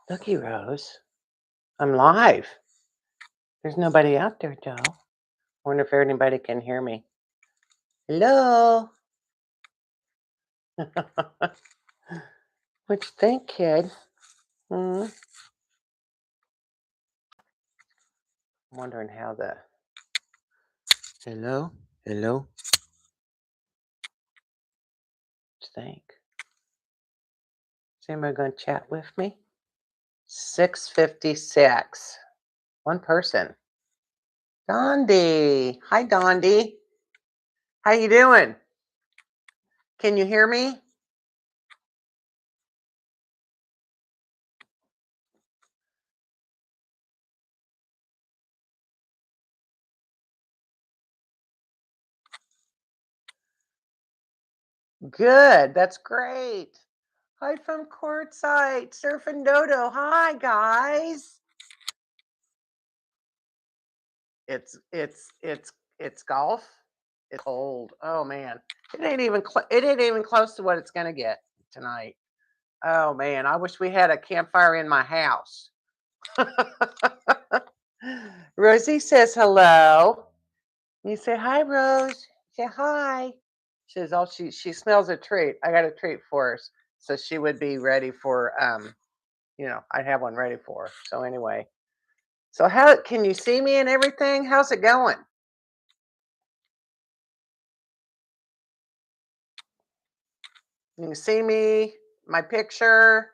Looky, Rose. I'm live. There's nobody out there, Joe. Wonder if anybody can hear me. Hello? What you think, kid? Hmm? I'm wondering how the... Hello? Hello? What you think? Is anybody going to chat with me? 6:56. One person. Dondi. Hi, Dondi. How you doing? Can you hear me? Good. That's great. Hi from Courtside. Surf and Dodo. Hi, guys. It's golf. It's cold. Oh man, it ain't even close to what it's gonna get tonight. Oh man, I wish we had a campfire in my house. Rosie says hello. You say hi, Rose. Say hi. She says, oh, she smells a treat. I got a treat for her, so she would be ready for I'd have one ready for her. So anyway, so how can you see me and everything? How's it going? You can see me, my picture.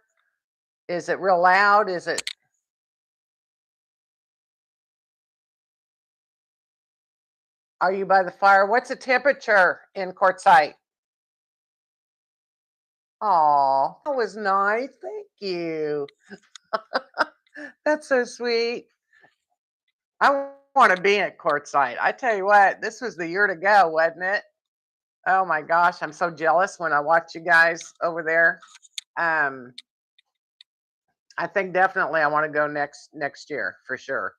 Is it real loud? Is it? Are you by the fire? What's the temperature in Quartzsite? Oh, that was nice. Thank you. That's so sweet. I want to be at Quartzsite. I tell you what, this was the year to go, wasn't it? Oh my gosh, I'm so jealous when I watch you guys over there. Um, I think definitely I want to go next year for sure,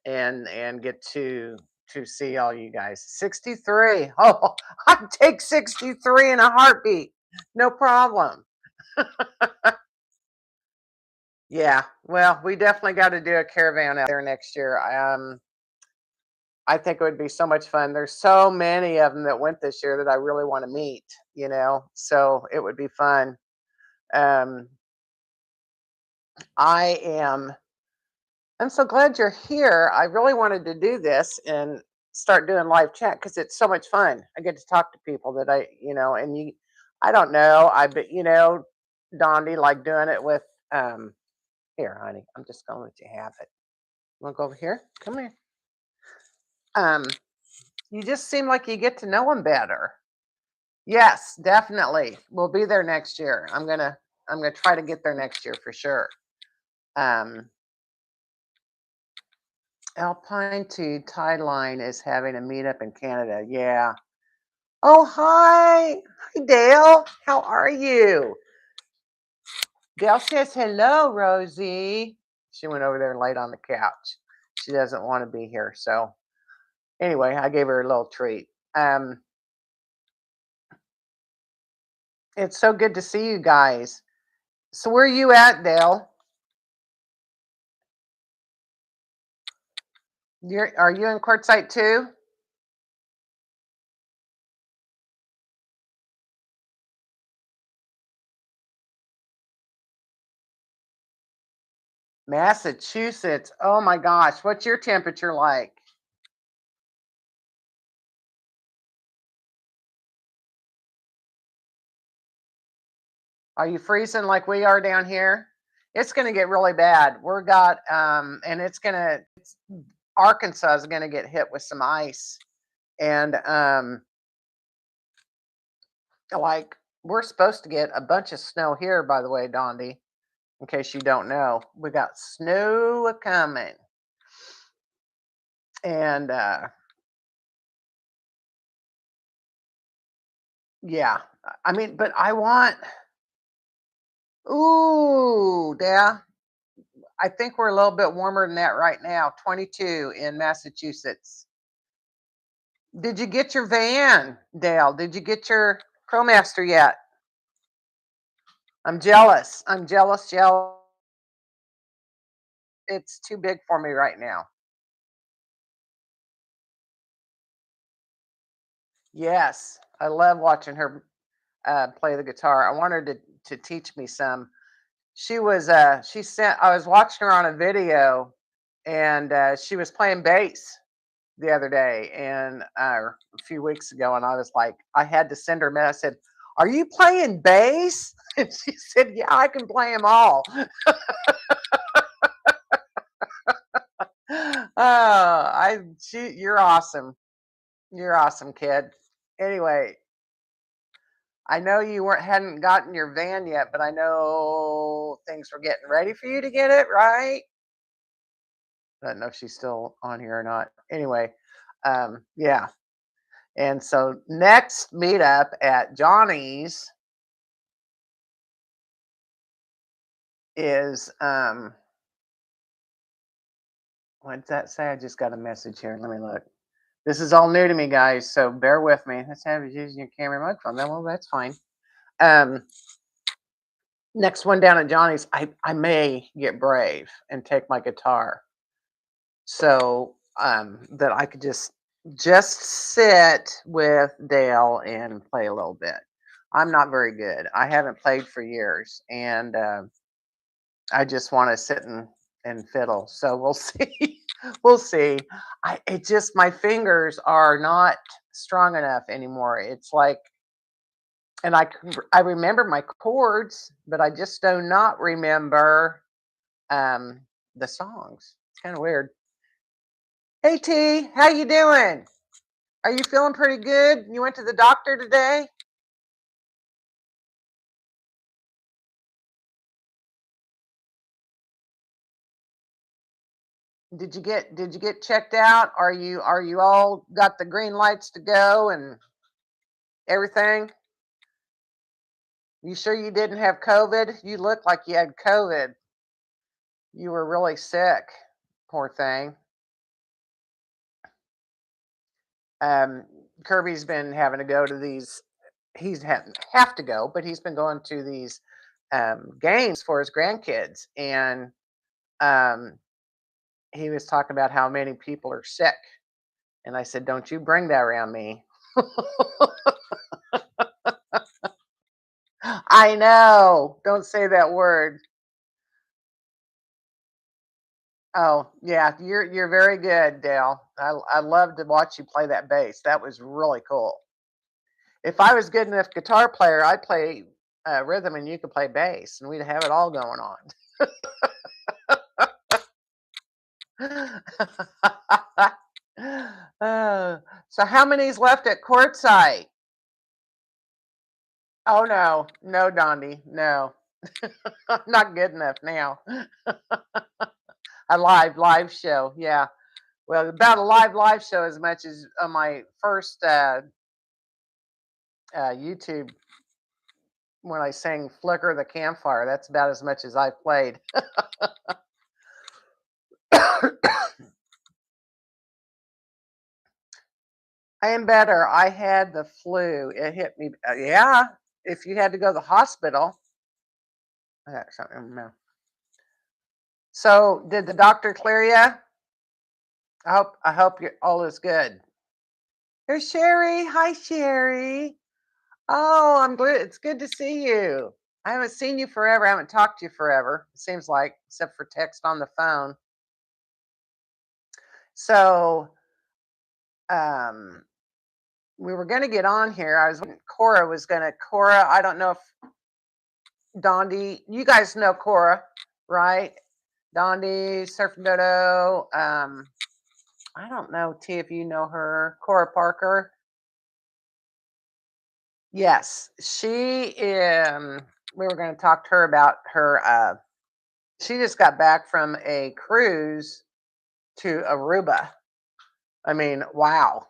and get to see all you guys. 63. Oh, I'd take 63 in a heartbeat. No problem. Yeah. Well, we definitely got to do a caravan out there next year. I think it would be so much fun. There's so many of them that went this year that I really want to meet. So it would be fun. Um, I am I'm so glad you're here. I really wanted to do this and start doing live chat because it's so much fun. I get to talk to people that I don't know. Dondi, like doing it with, here, honey, I'm just going to let you have it. You want to go over here? Come here. Um, you just seem like you get to know them better. Yes, definitely. We'll be there next year. I'm gonna try to get there next year for sure. Um, Alpine to Tide Line is having a meetup in Canada. Yeah. Oh, hi. Hi, Dale. How are you? Dale says hello, Rosie. She went over there and laid on the couch. She doesn't want to be here. So, anyway, I gave her a little treat. Um, it's so good to see you guys. So, where are you at, Dale? Are you in Quartzsite too? Massachusetts. Oh my gosh, what's your temperature like? Are you freezing like we are down here? It's going to get really bad. And Arkansas is going to get hit with some ice. And like we're supposed to get a bunch of snow here, by the way, Dondi, in case you don't know. We got snow coming. And yeah, I mean, but ooh, yeah. I think we're a little bit warmer than that right now. 22 in Massachusetts. Did you get your van, Dale? Did you get your ProMaster yet? I'm jealous. I'm jealous. it's too big for me right now. Yes, I love watching her play the guitar. I want her to teach me some. She sent I was watching her on a video, and she was playing bass the other day, and a few weeks ago, and I was like, I had to send her a message. I said, "Are you playing bass?" And she said, "Yeah, I can play them all." Oh, you're awesome. You're awesome, kid. Anyway, I know you weren't hadn't gotten your van yet, but I know things were getting ready for you to get it, right? I don't know if she's still on here or not. Anyway, yeah. And so next meetup at Johnny's is what does that say? I just got a message here. Let me look. This is all new to me, guys, so bear with me. Let's have you using your camera and microphone. Then, well, that's fine. Um, Next one down at Johnny's, I may get brave and take my guitar so that I could just sit with Dale and play a little bit. I'm not very good. I haven't played for years, and I just want to sit and fiddle. So we'll see. We'll see. It just my fingers are not strong enough anymore. It's like, and I remember my chords, but I just do not remember um the songs. It's kind of weird. Hey T, how you doing? Are you feeling pretty good? You went to the doctor today? Did you get checked out? Are you all got the green lights to go and everything? You sure you didn't have COVID? You look like you had COVID. You were really sick. Poor thing. Um, Kirby's been having to go to these. He's have to go, but he's been going to these games for his grandkids, and um, he was talking about how many people are sick. And I said, "Don't you bring that around me." I know. Don't say that word. Oh, yeah, you're very good, Dale. I love to watch you play that bass. That was really cool. If I was good enough guitar player, I'd play rhythm and you could play bass, and we'd have it all going on. Uh, so how many's left at Quartzsite? Oh no, no, Dondi, no, I'm not good enough now. A live show, yeah. Well, about a live show as much as on my first YouTube when I sang "Flicker the Campfire." That's about as much as I've played. I am better. I had the flu. It hit me. Yeah. If you had to go to the hospital, I got something in my mouth. So, did the doctor clear you? I hope you're all is good. Here's Sherry. Hi, Sherry. Oh, I'm good. It's good to see you. I haven't seen you forever. I haven't talked to you forever. It seems like, except for text on the phone. So, um, we were going to get on here. Cora was going to. Cora, I don't know if Dondi, you guys know Cora, right? Dondi, Surf Dodo. I don't know, T, if you know her. Cora Parker. Yes, she. We were going to talk to her about her. She just got back from a cruise to Aruba. I mean, wow,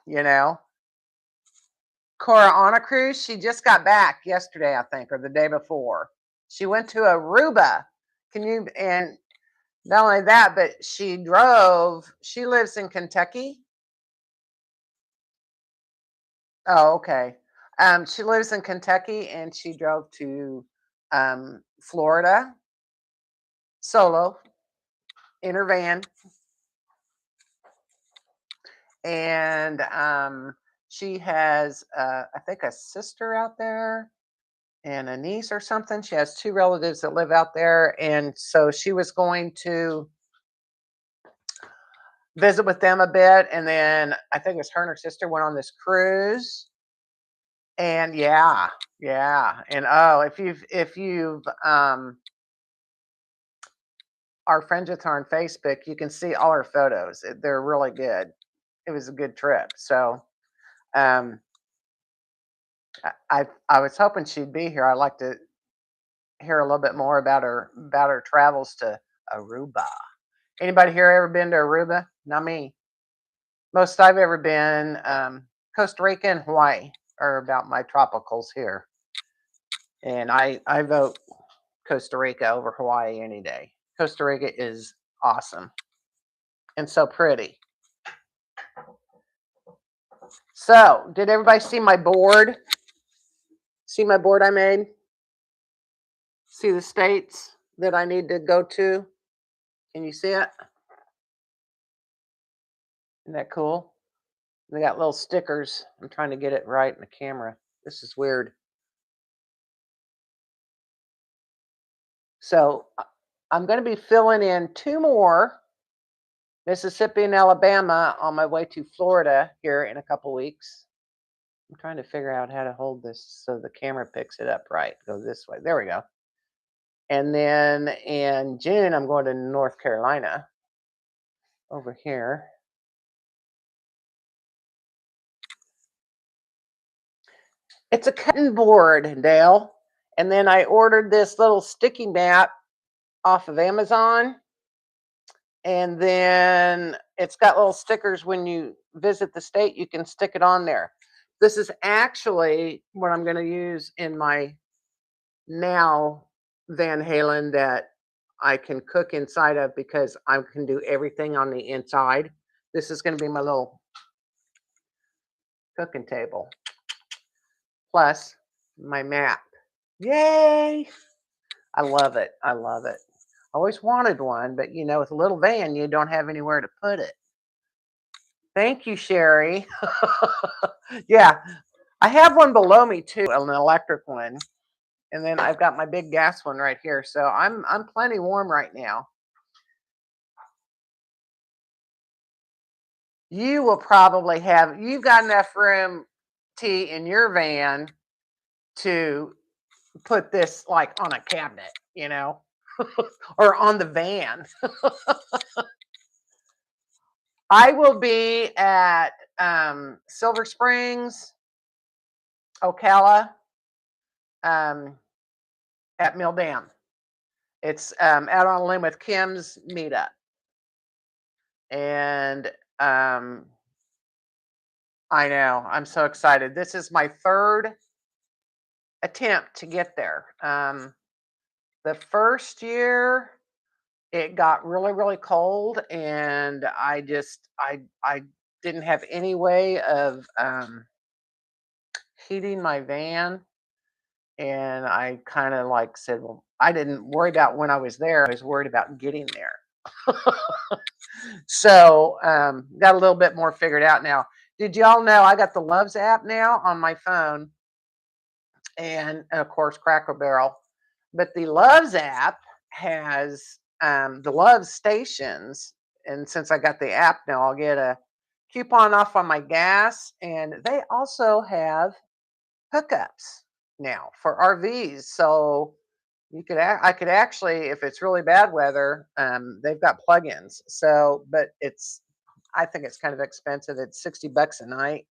Cora on a cruise. She just got back yesterday, I think, or the day before. She went to Aruba. And not only that, but she drove. She lives in Kentucky. Oh, okay. She lives in Kentucky, and she drove to Florida solo. in her van, and she has, I think, a sister out there and a niece or something. She has two relatives that live out there, and so she was going to visit with them a bit, and then I think it was her and her sister went on this cruise. And yeah, yeah. And oh, if you've are friends with her on Facebook, you can see all her photos. They're really good. It was a good trip. So um I was hoping she'd be here. I'd like to hear a little bit more about her travels to Aruba. Anybody here ever been to Aruba? Not me. Most I've ever been, Costa Rica and Hawaii are about my tropicals here. And I vote Costa Rica over Hawaii any day. Costa Rica is awesome and so pretty. So, did everybody see my board? See my board I made? See the states that I need to go to? Can you see it? Isn't that cool? They got little stickers. I'm trying to get it right in the camera. This is weird. So, I'm going to be filling in two more, Mississippi and Alabama, on my way to Florida here in a couple weeks. I'm trying to figure out how to hold this so the camera picks it up right. Go this way. There we go. And then in June, I'm going to North Carolina over here. It's a cutting board, Dale. And then I ordered this little sticky mat off of Amazon. And then it's got little stickers when you visit the state, you can stick it on there. This is actually what I'm going to use in my now Van Halen that I can cook inside of because I can do everything on the inside. This is going to be my little cooking table plus my map. Yay! I love it. I love it. I always wanted one, but you know, with a little van, you don't have anywhere to put it. Thank you, Sherry. Yeah, I have one below me too, an electric one, and then I've got my big gas one right here. So I'm plenty warm right now. You will probably have you've got enough room, T, in your van to put this like on a cabinet, you know, or on the van. I will be at Silver Springs, Ocala, um, at Mill Dam. It's out on a limb with Kim's meetup. And I know, I'm so excited. This is my third attempt to get there. The first year, it got really, really cold, and I didn't have any way of heating my van, and I kind of like said, well, I didn't worry about when I was there. I was worried about getting there. So got a little bit more figured out now. Did y'all know I got the Loves app now on my phone, and of course Cracker Barrel, but the Loves app has the Love stations, and since I got the app now, I'll get a coupon off on my gas, and they also have hookups now for RVs. So I could actually, if it's really bad weather, they've got plugins. So, but I think it's kind of expensive. It's $60 a night,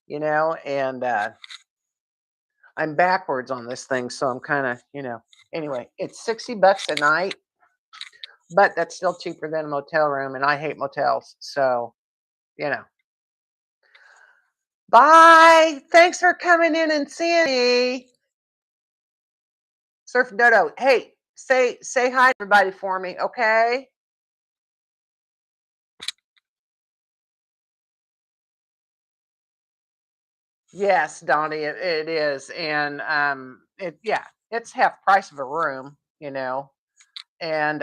you know, and I'm backwards on this thing, so I'm kind of, you know, anyway, it's $60 a night, but that's still cheaper than a motel room, and I hate motels, so you know. Bye. Thanks for coming in and seeing me. Surf Dodo. Hey, say hi to everybody for me, okay? Yes, Donnie, it is, and yeah, it's half price of a room, you know, and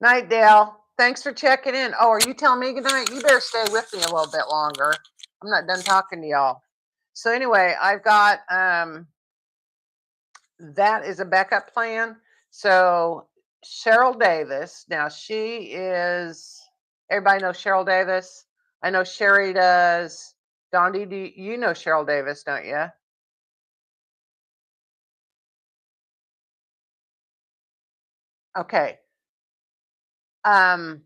Night, Dale. Thanks for checking in. Oh, are you telling me good night? You better stay with me a little bit longer. I'm not done talking to y'all. So anyway, I've got that is a backup plan. So Cheryl Davis. Now she is. Everybody knows Cheryl Davis. I know Sherry does. Dondi, do you know Cheryl Davis, don't you? Okay. Um,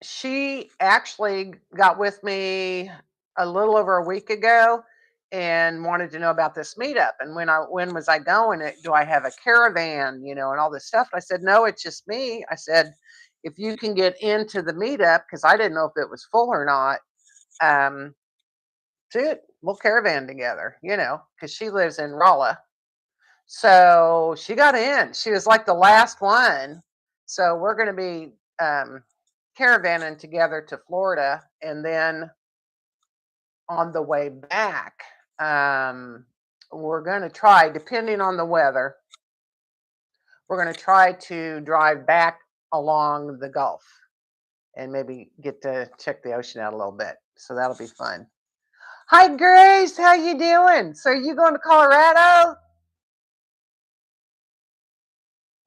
she actually got with me a little over a week ago and wanted to know about this meetup and when was I going, do I have a caravan, and all this stuff. I said no, it's just me. I said if you can get into the meetup, because I didn't know if it was full or not, um dude, we'll caravan together, because she lives in Rolla. So she got in. She was like the last one. So we're going to be caravanning together to Florida. And then on the way back, we're going to try, depending on the weather, we're going to try to drive back along the Gulf and maybe get to check the ocean out a little bit. So that'll be fun. Hi, Grace. How you doing? So you going to Colorado?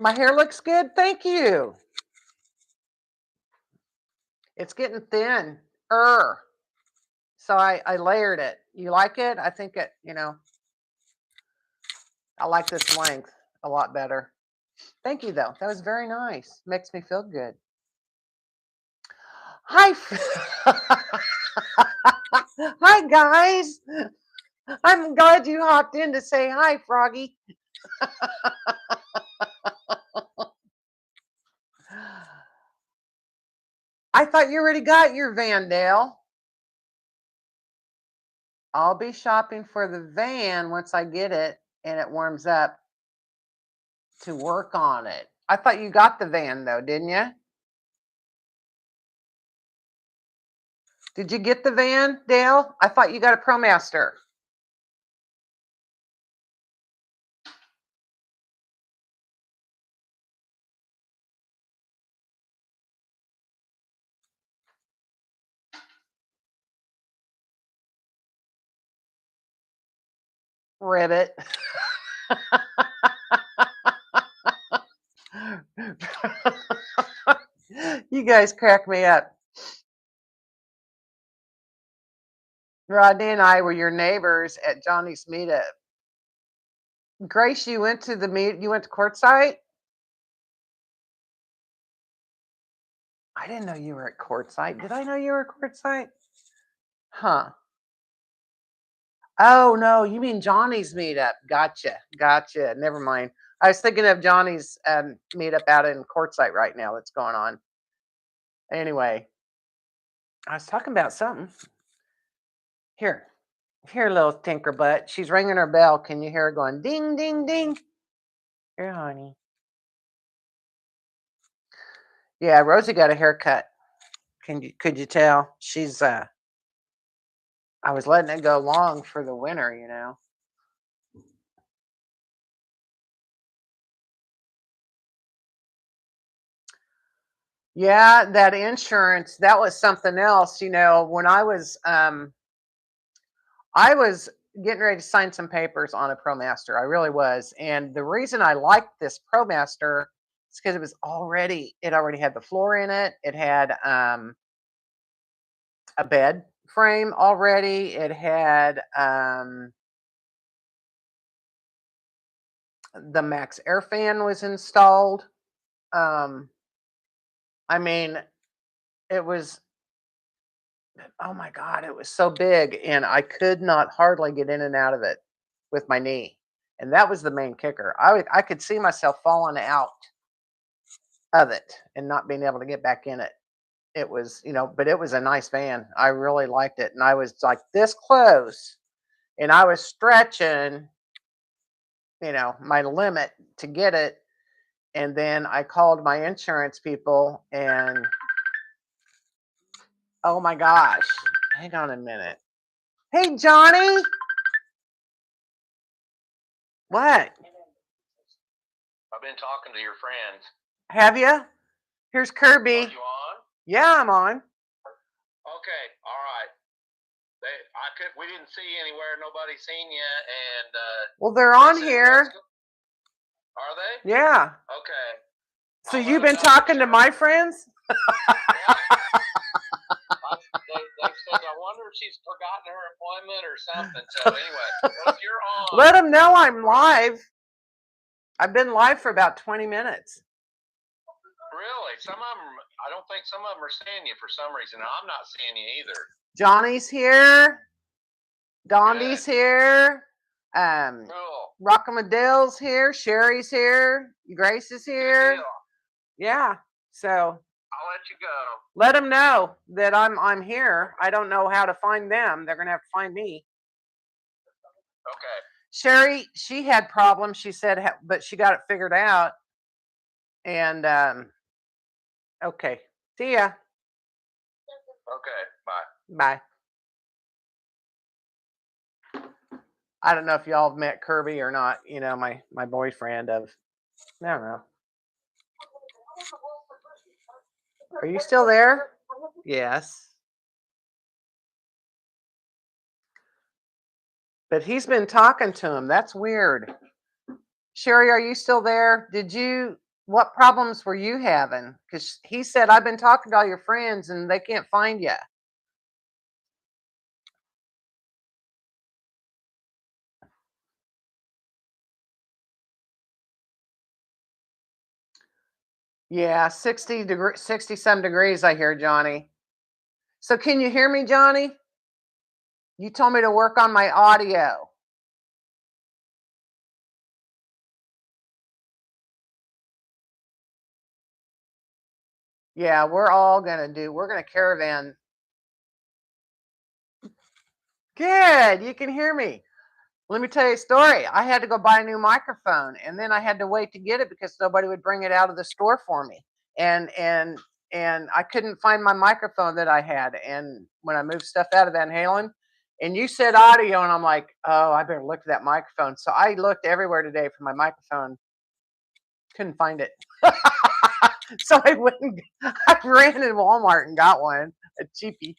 My hair looks good. Thank you. It's getting thin. So I layered it. You like it? I think I like this length a lot better. Thank you, though. That was very nice. Makes me feel good. Hi. Hi, guys. I'm glad you hopped in to say hi, Froggy. I thought you already got your van, Dale. I'll be shopping for the van once I get it and it warms up to work on it. I thought you got the van, though, didn't you? Did you get the van, Dale? I thought you got a ProMaster. Ribbit. You guys crack me up. Rodney and I were your neighbors at Johnny's meetup. Grace, you went to the meet. You went to Quartzsite. I didn't know you were at Quartzsite. Did I know you were at Quartzsite? Huh. Oh no, you mean Johnny's meetup? Gotcha. Never mind. I was thinking of Johnny's meetup out in Quartzsite right now that's going on. Anyway, I was talking about something. Here, little tinker butt. She's ringing her bell. Can you hear her going ding, ding, ding? Here, honey. Yeah, Rosie got a haircut. Could you tell? She's I was letting it go long for the winter. Yeah, that insurance, that was something else. When I was getting ready to sign some papers on a ProMaster. I really was. And the reason I liked this ProMaster is because it already had the floor in it. It had a bed frame already. It had the Max Air fan was installed. Um, I mean, it was, oh my God, it was so big, and I could not hardly get in and out of it with my knee. And that was the main kicker. I could see myself falling out of it and not being able to get back in it. It was, but it was a nice van. I really liked it. And I was like this close and I was stretching, my limit to get it. And then I called my insurance people and oh my gosh, hang on a minute. Hey, Johnny. What? been talking to your friends. Have you? Here's Kirby. Are you on? Yeah, I'm on. Okay, all right. We didn't see you anywhere. Nobody's seen you, and well, they're on here. Are they? Yeah. Okay. So you've been talking to my friends? They said, I wonder if she's forgotten her appointment or something. So anyway, well, if you're on, let them know I'm live. I've been live for about 20 minutes. Really? Some of them, I don't think some of them are seeing you for some reason. I'm not seeing you either. Johnny's here. Dondi's here. Cool. Rockamadale's here. Sherry's here. Grace is here. Yeah. So I'll let you go. Let them know that I'm here. I don't know how to find them. They're gonna have to find me. Okay. Sherry, she had problems. She said, but she got it figured out. And okay. See ya. Okay. Bye. Bye. I don't know if y'all have met Kirby or not. You know, my boyfriend of. I don't know. Are you still there? Yes. But he's been talking to him. That's weird. Sherry, are you still there? What problems were you having? Because he said, I've been talking to all your friends and they can't find you. Yeah, 60 some degrees, I hear, Johnny. So can you hear me, Johnny? You told me to work on my audio. Yeah, we're going to caravan. Good, you can hear me. Let me tell you a story. I had to go buy a new microphone, and then I had to wait to get it because nobody would bring it out of the store for me. And I couldn't find my microphone that I had. And when I moved stuff out of Van Halen, and you said audio, and I'm like, oh, I better look at that microphone. So I looked everywhere today for my microphone. Couldn't find it. So I ran in Walmart and got one, a cheapie.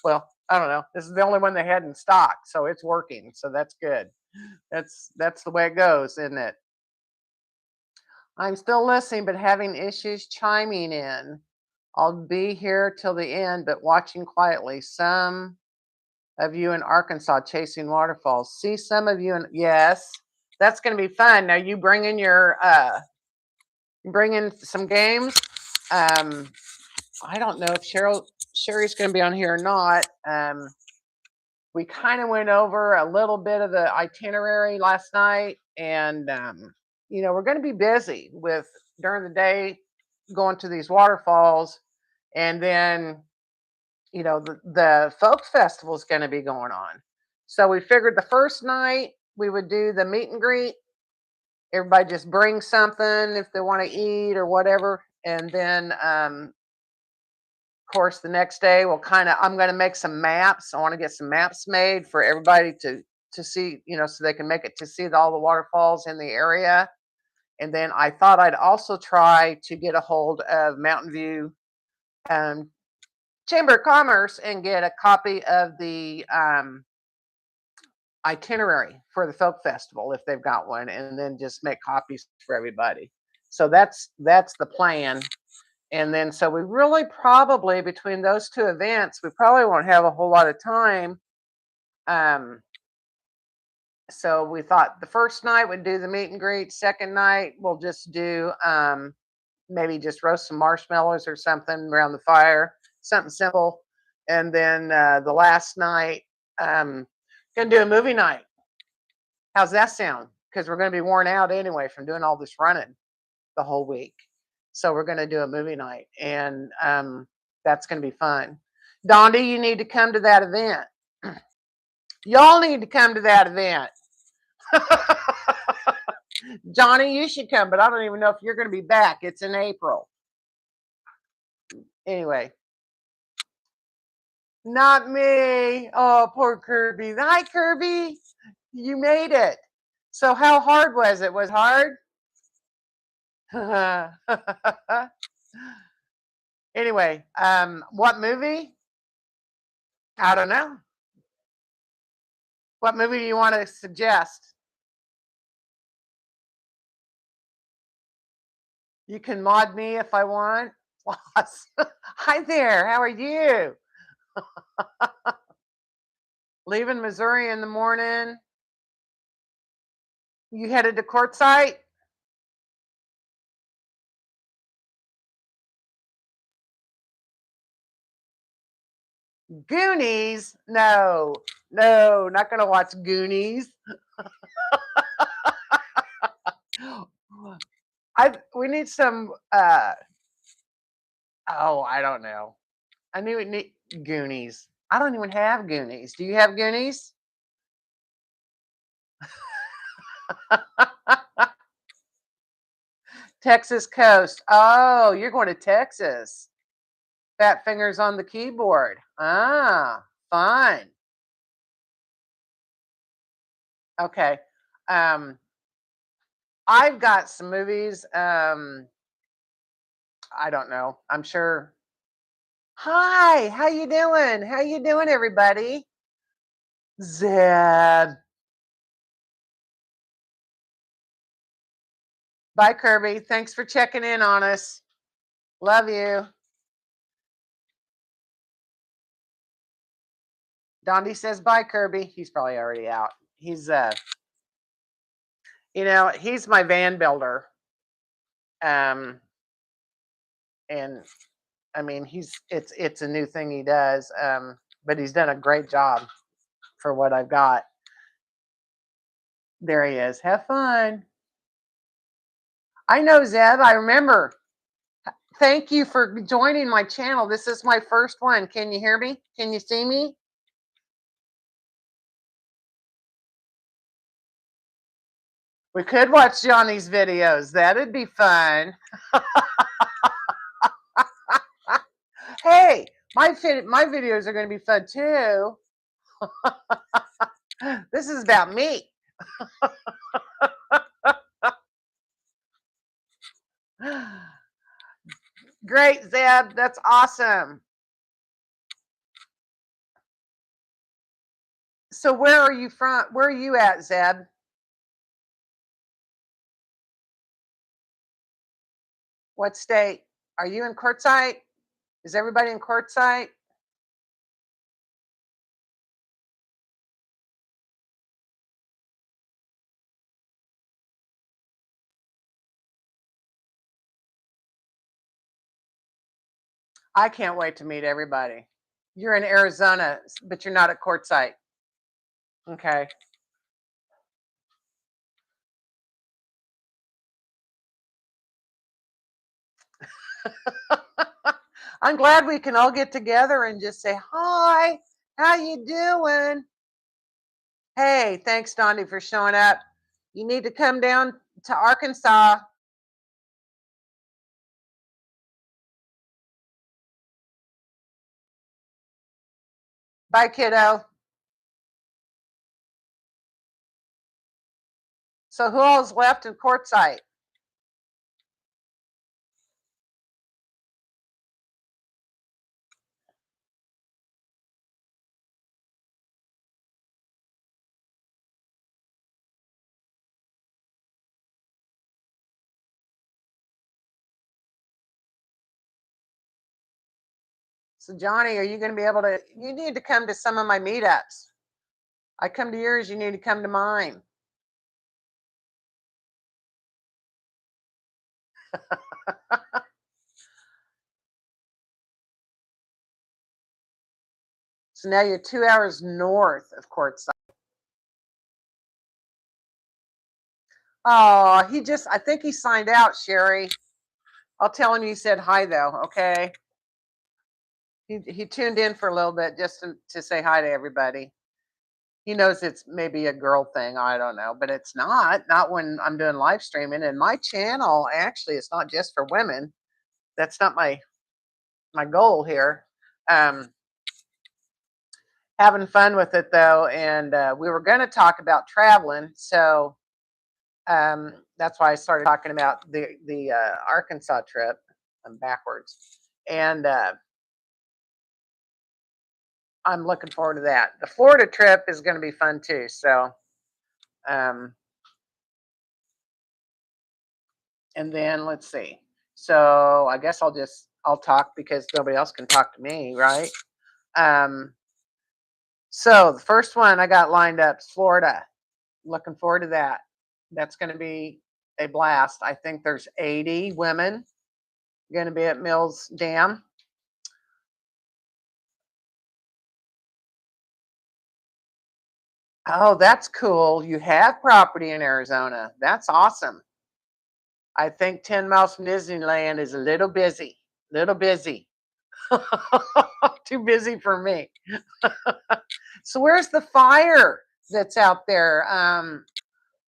Well, I don't know. This is the only one they had in stock, so it's working. So that's good. That's the way it goes, isn't it? I'm still listening, but having issues chiming in. I'll be here till the end, but watching quietly. Some of you in Arkansas chasing waterfalls. See some of you in, yes, that's going to be fun. Now you bring in some games. I don't know if Sherry's going to be on here or not. We kind of went over a little bit of the itinerary last night, and we're going to be busy with during the day going to these waterfalls, and then the folk festival is going to be going on. So we figured the first night we would do the meet and greet. Everybody just bring something if they want to eat or whatever, and then of course, the next day I'm going to make some maps. I want to get some maps made for everybody to see, so they can make it to see all the waterfalls in the area. And then I thought I'd also try to get a hold of Mountain View Chamber of Commerce and get a copy of the itinerary for the folk festival if they've got one, and then just make copies for everybody. So that's the plan. And then, so we really probably, between those two events, we probably won't have a whole lot of time. So we thought the first night we'd do the meet and greet. Second night, we'll just do maybe just roast some marshmallows or something around the fire, something simple. And then the last night, gonna do a movie night. How's that sound? Because we're gonna be worn out anyway from doing all this running the whole week. So we're going to do a movie night, and that's going to be fun. Dondi, you need to come to that event. Y'all need to come to that event. Johnny, you should come, but I don't even know if you're going to be back. It's in April. Anyway. Not me. Oh, poor Kirby. Hi, Kirby. You made it. So how hard was it? Was it hard? Anyway, what movie? I don't know. What movie do you want to suggest? You can mod me if I want. Hi there. How are you? Leaving Missouri in the morning. You headed to Quartzsite? Goonies? No, no, not gonna watch Goonies. I we need some. Oh, I don't know. I knew it need Goonies. I don't even have Goonies. Do you have Goonies? Texas Coast. Oh, you're going to Texas. Fat fingers on the keyboard. Ah, fine. Okay. Um, I've got some movies. I don't know. I'm sure. Hi, how you doing? How you doing, everybody? Zeb. Bye, Kirby. Thanks for checking in on us. Love you. Dondi says bye, Kirby. He's probably already out. He's he's my van builder. Um, and I mean, it's a new thing he does. But he's done a great job for what I've got. There he is. Have fun. I know, Zeb. I remember. Thank you for joining my channel. This is my first one. Can you hear me? Can you see me? We could watch Johnny's videos. That'd be fun. Hey, my videos are going to be fun too. This is about me. Great, Zeb. That's awesome. So where are you from? Where are you at, Zeb? What state? Are you in Quartzsite? Is everybody in Quartzsite? I can't wait to meet everybody. You're in Arizona, but you're not at Quartzsite. Okay. I'm glad we can all get together and just say hi. How you doing? Hey, thanks, Dondi, for showing up. You need to come down to Arkansas. Bye, kiddo. So who all's left in Quartzsite? So Johnny, are you going to be able to? You need to come to some of my meetups. I come to yours. You need to come to mine. So now you're 2 hours north of Quartzsite. Oh, I think he signed out, Sherry. I'll tell him you said hi, though, okay? He tuned in for a little bit just to say hi to everybody. He knows it's maybe a girl thing. I don't know, but it's not when I'm doing live streaming. And my channel, actually, it's not just for women. That's not my goal here. Um, Having fun with it, though. And we were going to talk about traveling. So That's why I started talking about the Arkansas trip. I'm backwards, and I'm looking forward to that. The Florida trip is going to be fun too. So, um, and then let's see. So I guess I'll talk because nobody else can talk to me, right? Um, so the first one I got lined up is Florida. Looking forward to that. That's going to be a blast. I think there's 80 women going to be at Mills Dam. Oh, that's cool. You have property in Arizona. That's awesome. I think 10 miles from Disneyland is a little busy. Little busy. Too busy for me. So where's the fire that's out there?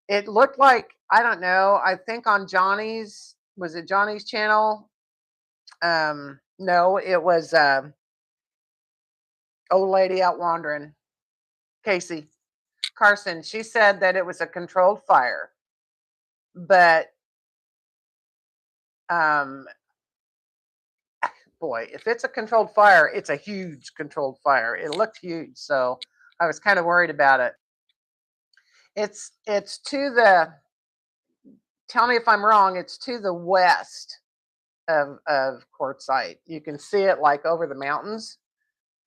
It looked like, I don't know, I think on Johnny's, was it Johnny's channel? No, it was old lady out wandering, Casey Carson. She said that it was a controlled fire, but um, boy, if it's a controlled fire, it's a huge controlled fire. It looked huge, so I was kind of worried about it. It's to the, tell me if I'm wrong, it's to the west of Quartzsite. You can see it like over the mountains.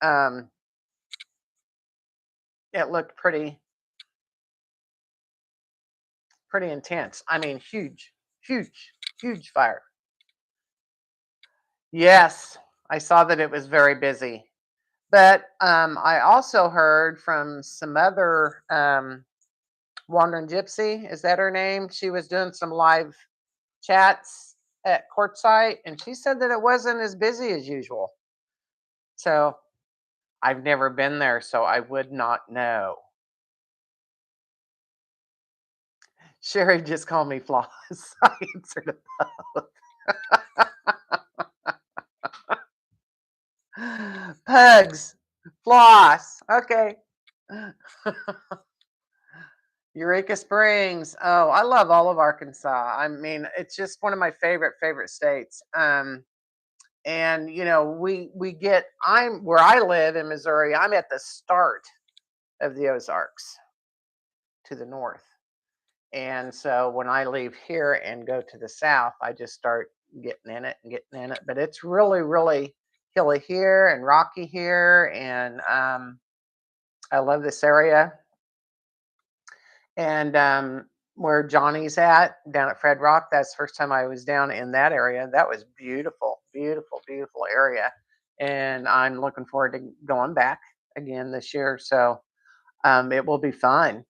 Um, it looked pretty intense. I mean, huge, huge, huge fire. Yes, I saw that it was very busy. But I also heard from some other Wandering Gypsy, is that her name? She was doing some live chats at Quartzsite, and she said that it wasn't as busy as usual. So I've never been there, so I would not know. Sherry just called me Floss. I answered it. Pugs, Floss. Okay. Eureka Springs. Oh, I love all of Arkansas. I mean, it's just one of my favorite states. And you know, we get. I'm where I live in Missouri. I'm at the start of the Ozarks to the north, and so when I leave here and go to the south, I just start getting in it and getting in it. But it's really hilly here and rocky here, and I love this area. And where Johnny's at down at Fred Rock, that's the first time I was down in that area. That was beautiful area, and I'm looking forward to going back again this year. So it will be fun.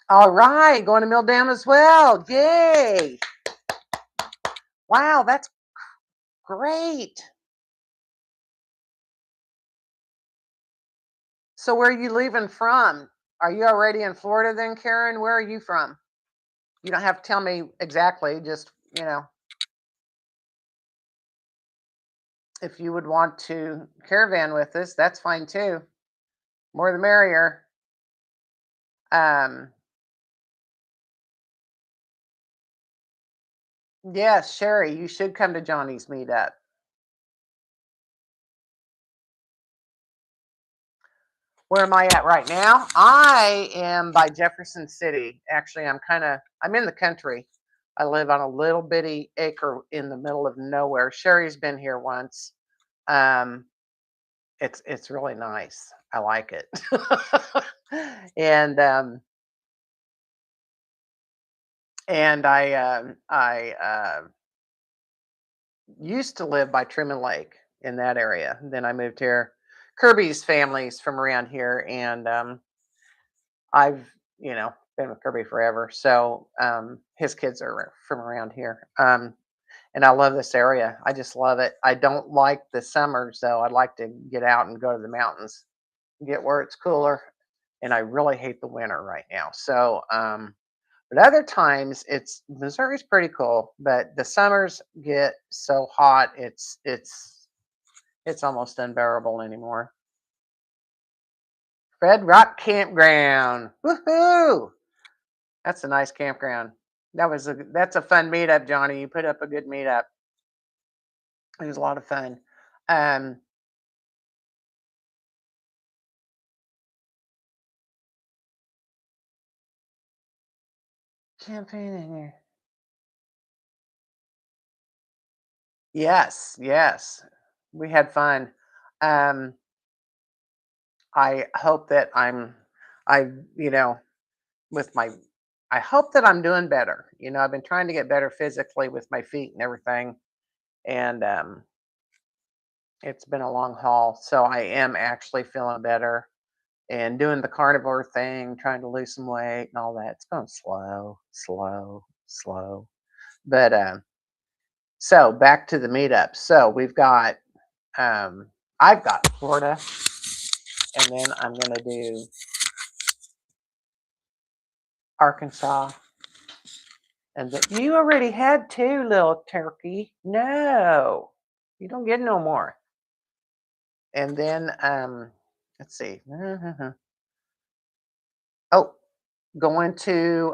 All right, going to Mill Dam as well. Yay! Wow, that's great. So where are you leaving from? Are you already in Florida then, Karen? Where are you from? You don't have to tell me exactly, just, you know, if you would want to caravan with us, that's fine too. More the merrier. Um, yes, Sherry, you should come to Johnny's meetup. Where am I at right now? I am by Jefferson City. Actually, I'm in the country. I live on a little bitty acre in the middle of nowhere. Sherry's been here once. Um, it's really nice. I like it. and I used to live by Truman Lake in that area. Then I moved here. Kirby's family's from around here, and I've been with Kirby forever. So his kids are from around here, and I love this area. I just love it. I don't like the summers though. I'd like to get out and go to the mountains, get where it's cooler, and I really hate the winter right now. So but other times it's Missouri's pretty cool, but the summers get so hot it's almost unbearable anymore. Red Rock Campground. Woohoo! That's a nice campground. That's a fun meetup, Johnny. You put up a good meetup. It was a lot of fun. Um, Champagne in here. Yes, yes. We had fun. Um, I hope that I, you know, with my, I hope that I'm doing better. I've been trying to get better physically with my feet and everything. And it's been a long haul. So I am actually feeling better and doing the carnivore thing, trying to lose some weight and all that. It's going slow, slow, slow. But so back to the meetup. So we've got, um, I've got Florida, and then I'm going to do Arkansas. And then you already had two, little turkey. No, you don't get no more. And then, let's see. Oh, going to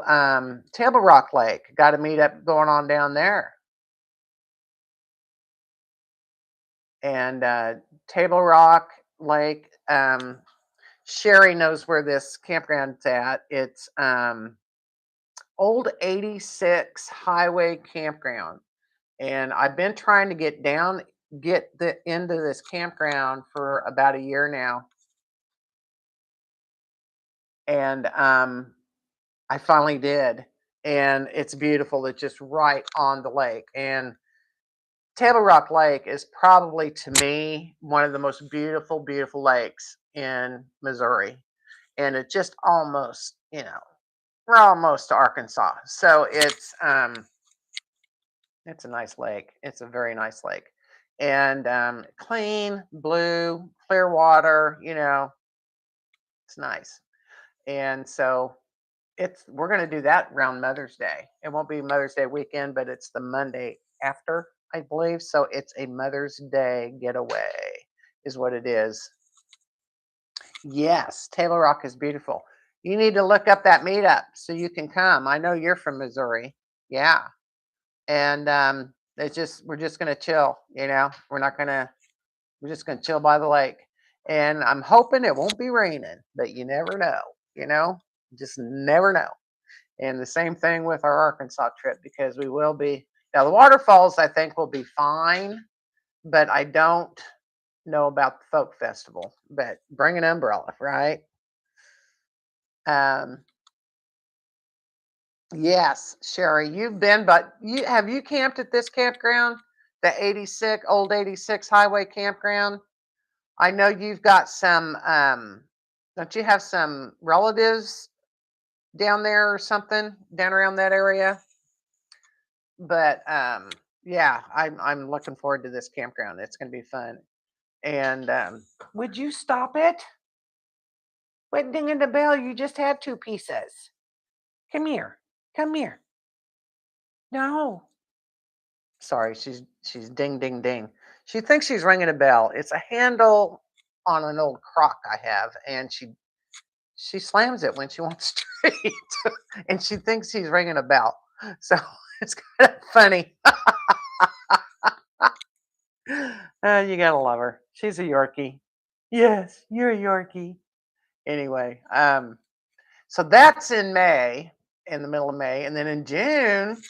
Table Rock Lake. Got a meetup going on down there. And Table Rock Lake. Sherry knows where this campground's at. It's Old 86 Highway Campground. And I've been trying to get the into this campground for about a year now. And I finally did. And it's beautiful. It's just right on the lake. And Table Rock Lake is probably, to me, one of the most beautiful, beautiful lakes in Missouri. And it just almost, we're almost to Arkansas. So it's a nice lake. It's a very nice lake. And clean, blue, clear water, it's nice. And so we're going to do that around Mother's Day. It won't be Mother's Day weekend, but it's the Monday after, I believe. So it's a Mother's Day getaway, is what it is. Yes, Table Rock is beautiful. You need to look up that meetup so you can come. I know you're from Missouri. Yeah. And we're just gonna chill, we're just gonna chill by the lake. And I'm hoping it won't be raining, but you never know, you know, just never know. And the same thing with our Arkansas trip, because we will be, now the waterfalls I think will be fine, but I don't know about the folk festival. But bring an umbrella, right? Um, yes, Sherry, you've been, but you camped at this campground, the 86 old 86 highway campground? I know you've got some. Don't you have some relatives down there or something down around that area? But yeah, I'm looking forward to this campground. It's going to be fun. And would you stop it? Quit dinging the bell. You just had two pieces. Come here. Come here. No. Sorry, she's ding ding ding. She thinks she's ringing a bell. It's a handle on an old crock I have, and she slams it when she wants to eat, and she thinks she's ringing a bell. So it's kind of funny. You gotta love her. She's a Yorkie. Yes, you're a Yorkie. Anyway, so that's in May, in the middle of May, and then in June,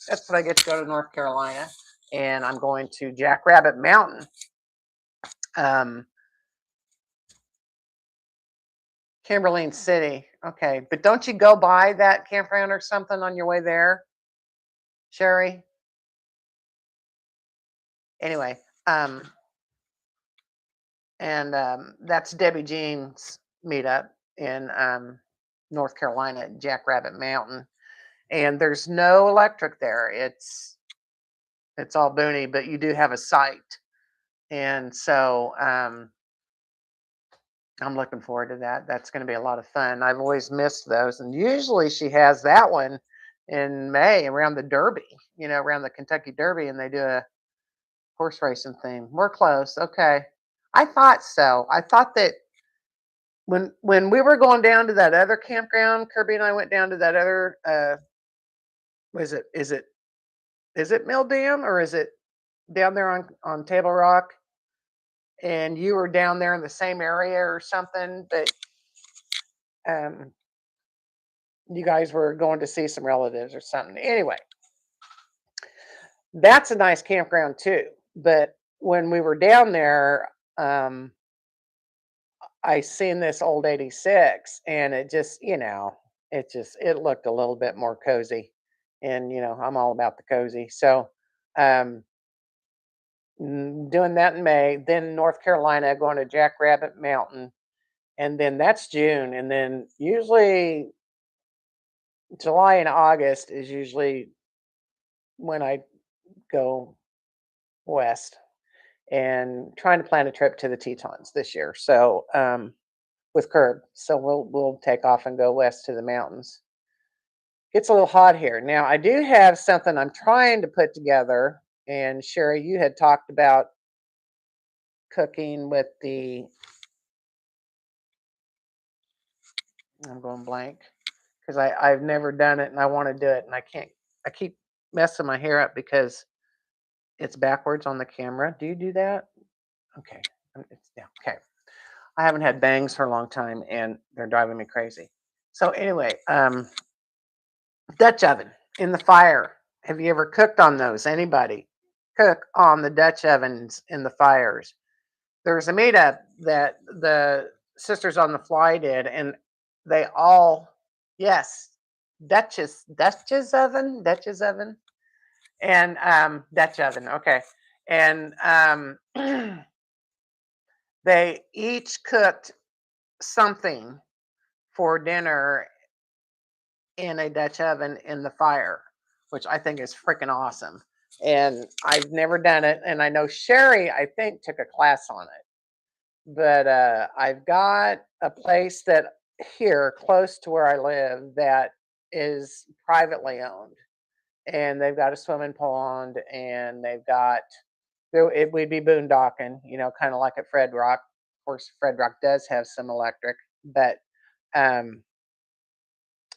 that's when I get to go to North Carolina, and I'm going to Jackrabbit Mountain. Um, Kimberline City. Okay, but don't you go by that campground or something on your way there, Sherry? Anyway, um, and that's Debbie Jean's meetup in North Carolina at Jackrabbit Mountain. And there's no electric there. It's all boony, but you do have a site. And so I'm looking forward to that. That's going to be a lot of fun. I've always missed those. And usually she has that one in May around the Derby, around the Kentucky Derby, and they do a horse racing theme. We're close. Okay. I thought so. I thought that when we were going down to that other campground, Kirby and I went down to that other was it is it Mill Dam or is it down there on Table Rock? And you were down there in the same area or something, but um you guys were going to see some relatives or something. Anyway, that's a nice campground too. But when we were down there, I seen this old 86 and it just, it looked a little bit more cozy. And I'm all about the cozy. So um doing that in May, then North Carolina going to Jackrabbit Mountain, and then that's June, and then usually July and August is usually when I go west and trying to plan a trip to the Tetons this year. So with Curb, so we'll take off and go west to the mountains. It's a little hot here now. I do have something I'm trying to put together, and Sherry, you had talked about cooking with the. I'm going blank because I've never done it and I want to do it and I can't. I keep messing my hair up because it's backwards on the camera. Do you do that? Okay, it's down. Okay, I haven't had bangs for a long time and they're driving me crazy. So anyway, Dutch oven in the fire. Have you ever cooked on those? Anybody cook on the Dutch ovens in the fires? There's a meetup that the Sisters on the Fly did, and they all, yes, Dutch's oven, and Dutch oven. Okay, and they each cooked something for dinner in a Dutch oven in the fire, which I think is freaking awesome. And I've never done it, and I know Sherry, I think, took a class on it. But I've got a place that here close to where I live that is privately owned, and they've got a swimming pond, and they've got it would be boondocking, kind of like at Fred Rock. Of course, Fred Rock does have some electric, but um,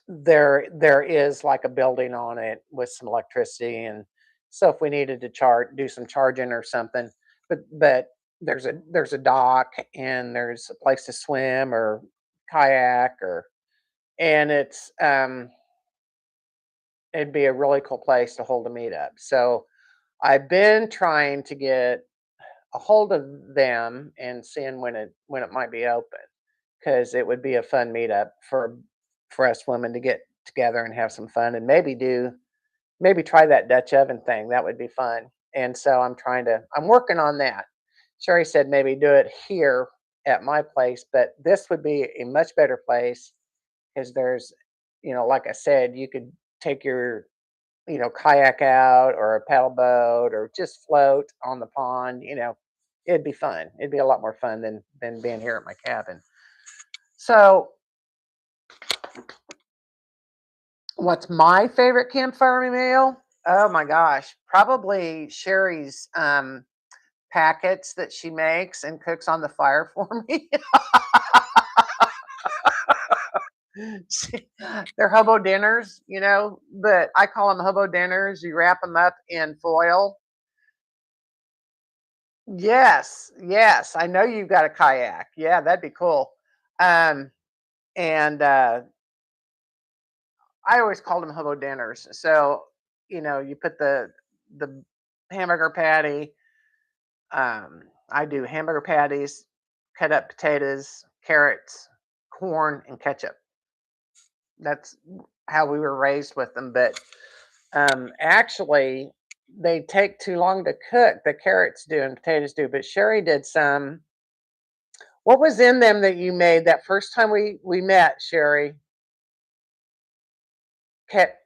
there is like a building on it with some electricity, and so if we needed to do some charging or something, but there's a dock and there's a place to swim or kayak or and it'd be a really cool place to hold a meetup. So I've been trying to get a hold of them and seeing when it might be open because it would be a fun meetup for us women to get together and have some fun and maybe try that Dutch oven thing. That would be fun. And so I'm working on that. Sherry said maybe do it here at my place, but this would be a much better place because there's, like I said, you could take your, kayak out or a paddle boat or just float on the pond. It'd be fun. It'd be a lot more fun than being here at my cabin. So, what's my favorite campfire meal? Oh my gosh, probably Sherry's packets that she makes and cooks on the fire for me. They're hobo dinners, but I call them hobo dinners. You wrap them up in foil. Yes, yes. I know you've got a kayak. Yeah, that'd be cool. Um, and I always called them hobo dinners. So, you put the hamburger patty. I do hamburger patties, cut up potatoes, carrots, corn, and ketchup. That's how we were raised with them. But actually, they take too long to cook. The carrots do and potatoes do. But Sherry did some. What was in them that you made that first time we met, Sherry?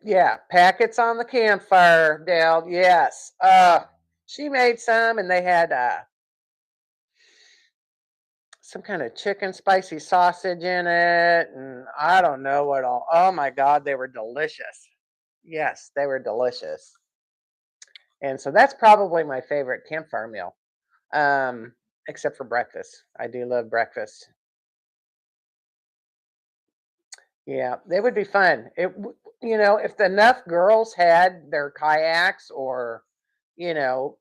Yeah, packets on the campfire, Dale. Yes. She made some, and they had some kind of chicken spicy sausage in it, and I don't know what all. Oh my God, they were delicious. Yes, they were delicious. And so that's probably my favorite campfire meal, um, except for breakfast. I do love breakfast. Yeah, they would be fun. If enough girls had their kayaks or, you know,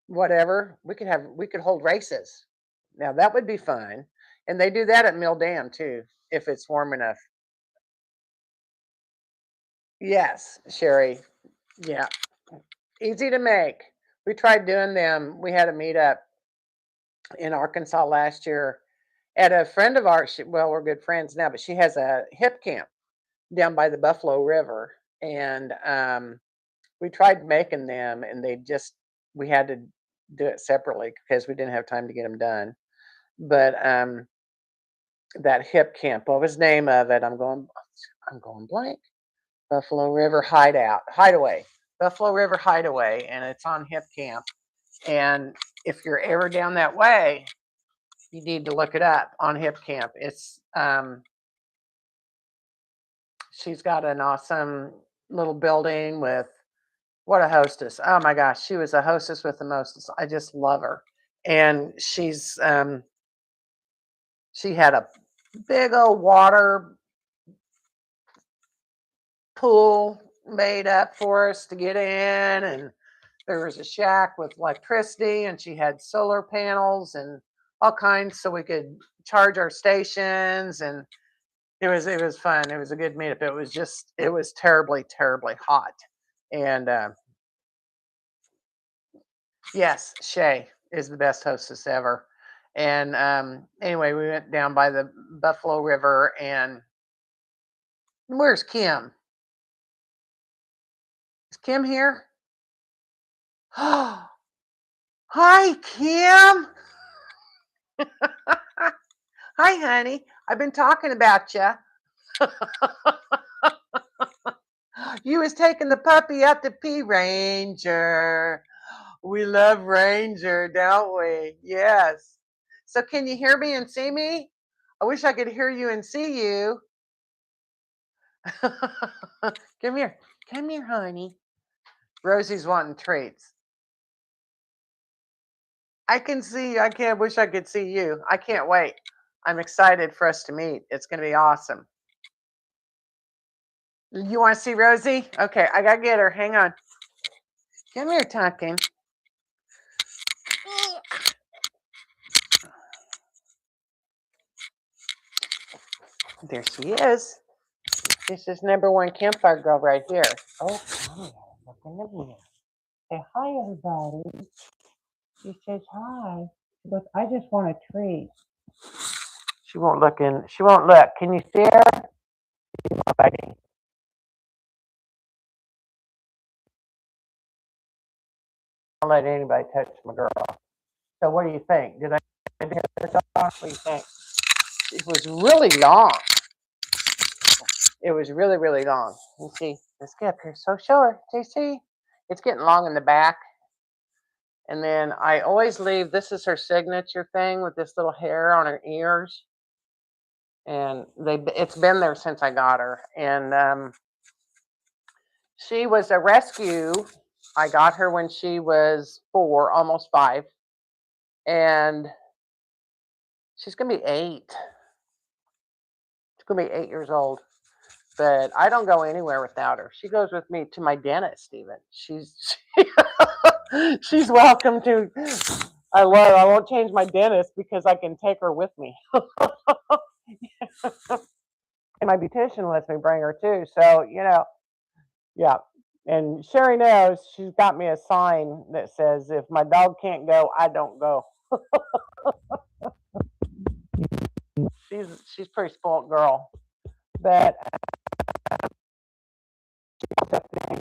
whatever, we could hold races. Now that would be fun. And they do that at Mill Dam too, if it's warm enough. Yes, Sherry. Yeah. Easy to make. We tried doing them. We had a meetup in Arkansas last year at a friend of ours. Well, we're good friends now, but she has a hip camp down by the Buffalo River. And we tried making them, and we had to do it separately because we didn't have time to get them done. But that hip camp, what was the name of it? I'm going blank. Buffalo River Hideaway, Buffalo River Hideaway, and it's on hip camp. And if you're ever down that way, you need to look it up on hip camp. She's got an awesome little building with what a hostess. Oh my gosh, she was a hostess with the mostest. I just love her. And she had a big old water pool made up for us to get in, and there was a shack with electricity, and she had solar panels and all kinds so we could charge our stations. And it was fun. It was a good meetup. It was terribly, terribly hot. And yes, Shay is the best hostess ever. And anyway, we went down by the Buffalo River. And where's Kim? Is Kim here? Hi, Kim. Hi, honey. I've been talking about you. You was taking the puppy out to pee, Ranger. We love Ranger, don't we? Yes. So can you hear me and see me? I wish I could hear you and see you. Come here. Come here, honey. Rosie's wanting treats. I can see you. I can't wish I could see you. I can't wait. I'm excited for us to meet. It's going to be awesome. You want to see Rosie? Okay, I got to get her. Hang on. Come here, Tucking. There she is. This is number one campfire girl right here. Oh, come here. Look in the mirror. Say hi, everybody. She says hi. She goes, I just want a treat. She won't look in. She won't look. Can you see her? She won't biting. Don't let anybody touch my girl. So what do you think? Did I do this off? What do you think? It was really long. It was really, really long. You see, let's get up here. So show her. See, it's getting long in the back. And then I always leave. This is her signature thing with this little hair on her ears. And it's been there since I got her. And she was a rescue. I got her when she was 4, almost 5. And she's going to be 8. She's going to be 8 years old. But I don't go anywhere without her. She goes with me to my dentist even. She's welcome to. I won't change my dentist because I can take her with me. And my beautician lets me bring her too. So, yeah. And Sherry knows she's got me a sign that says, if my dog can't go, I don't go. She's a pretty spoiled girl. But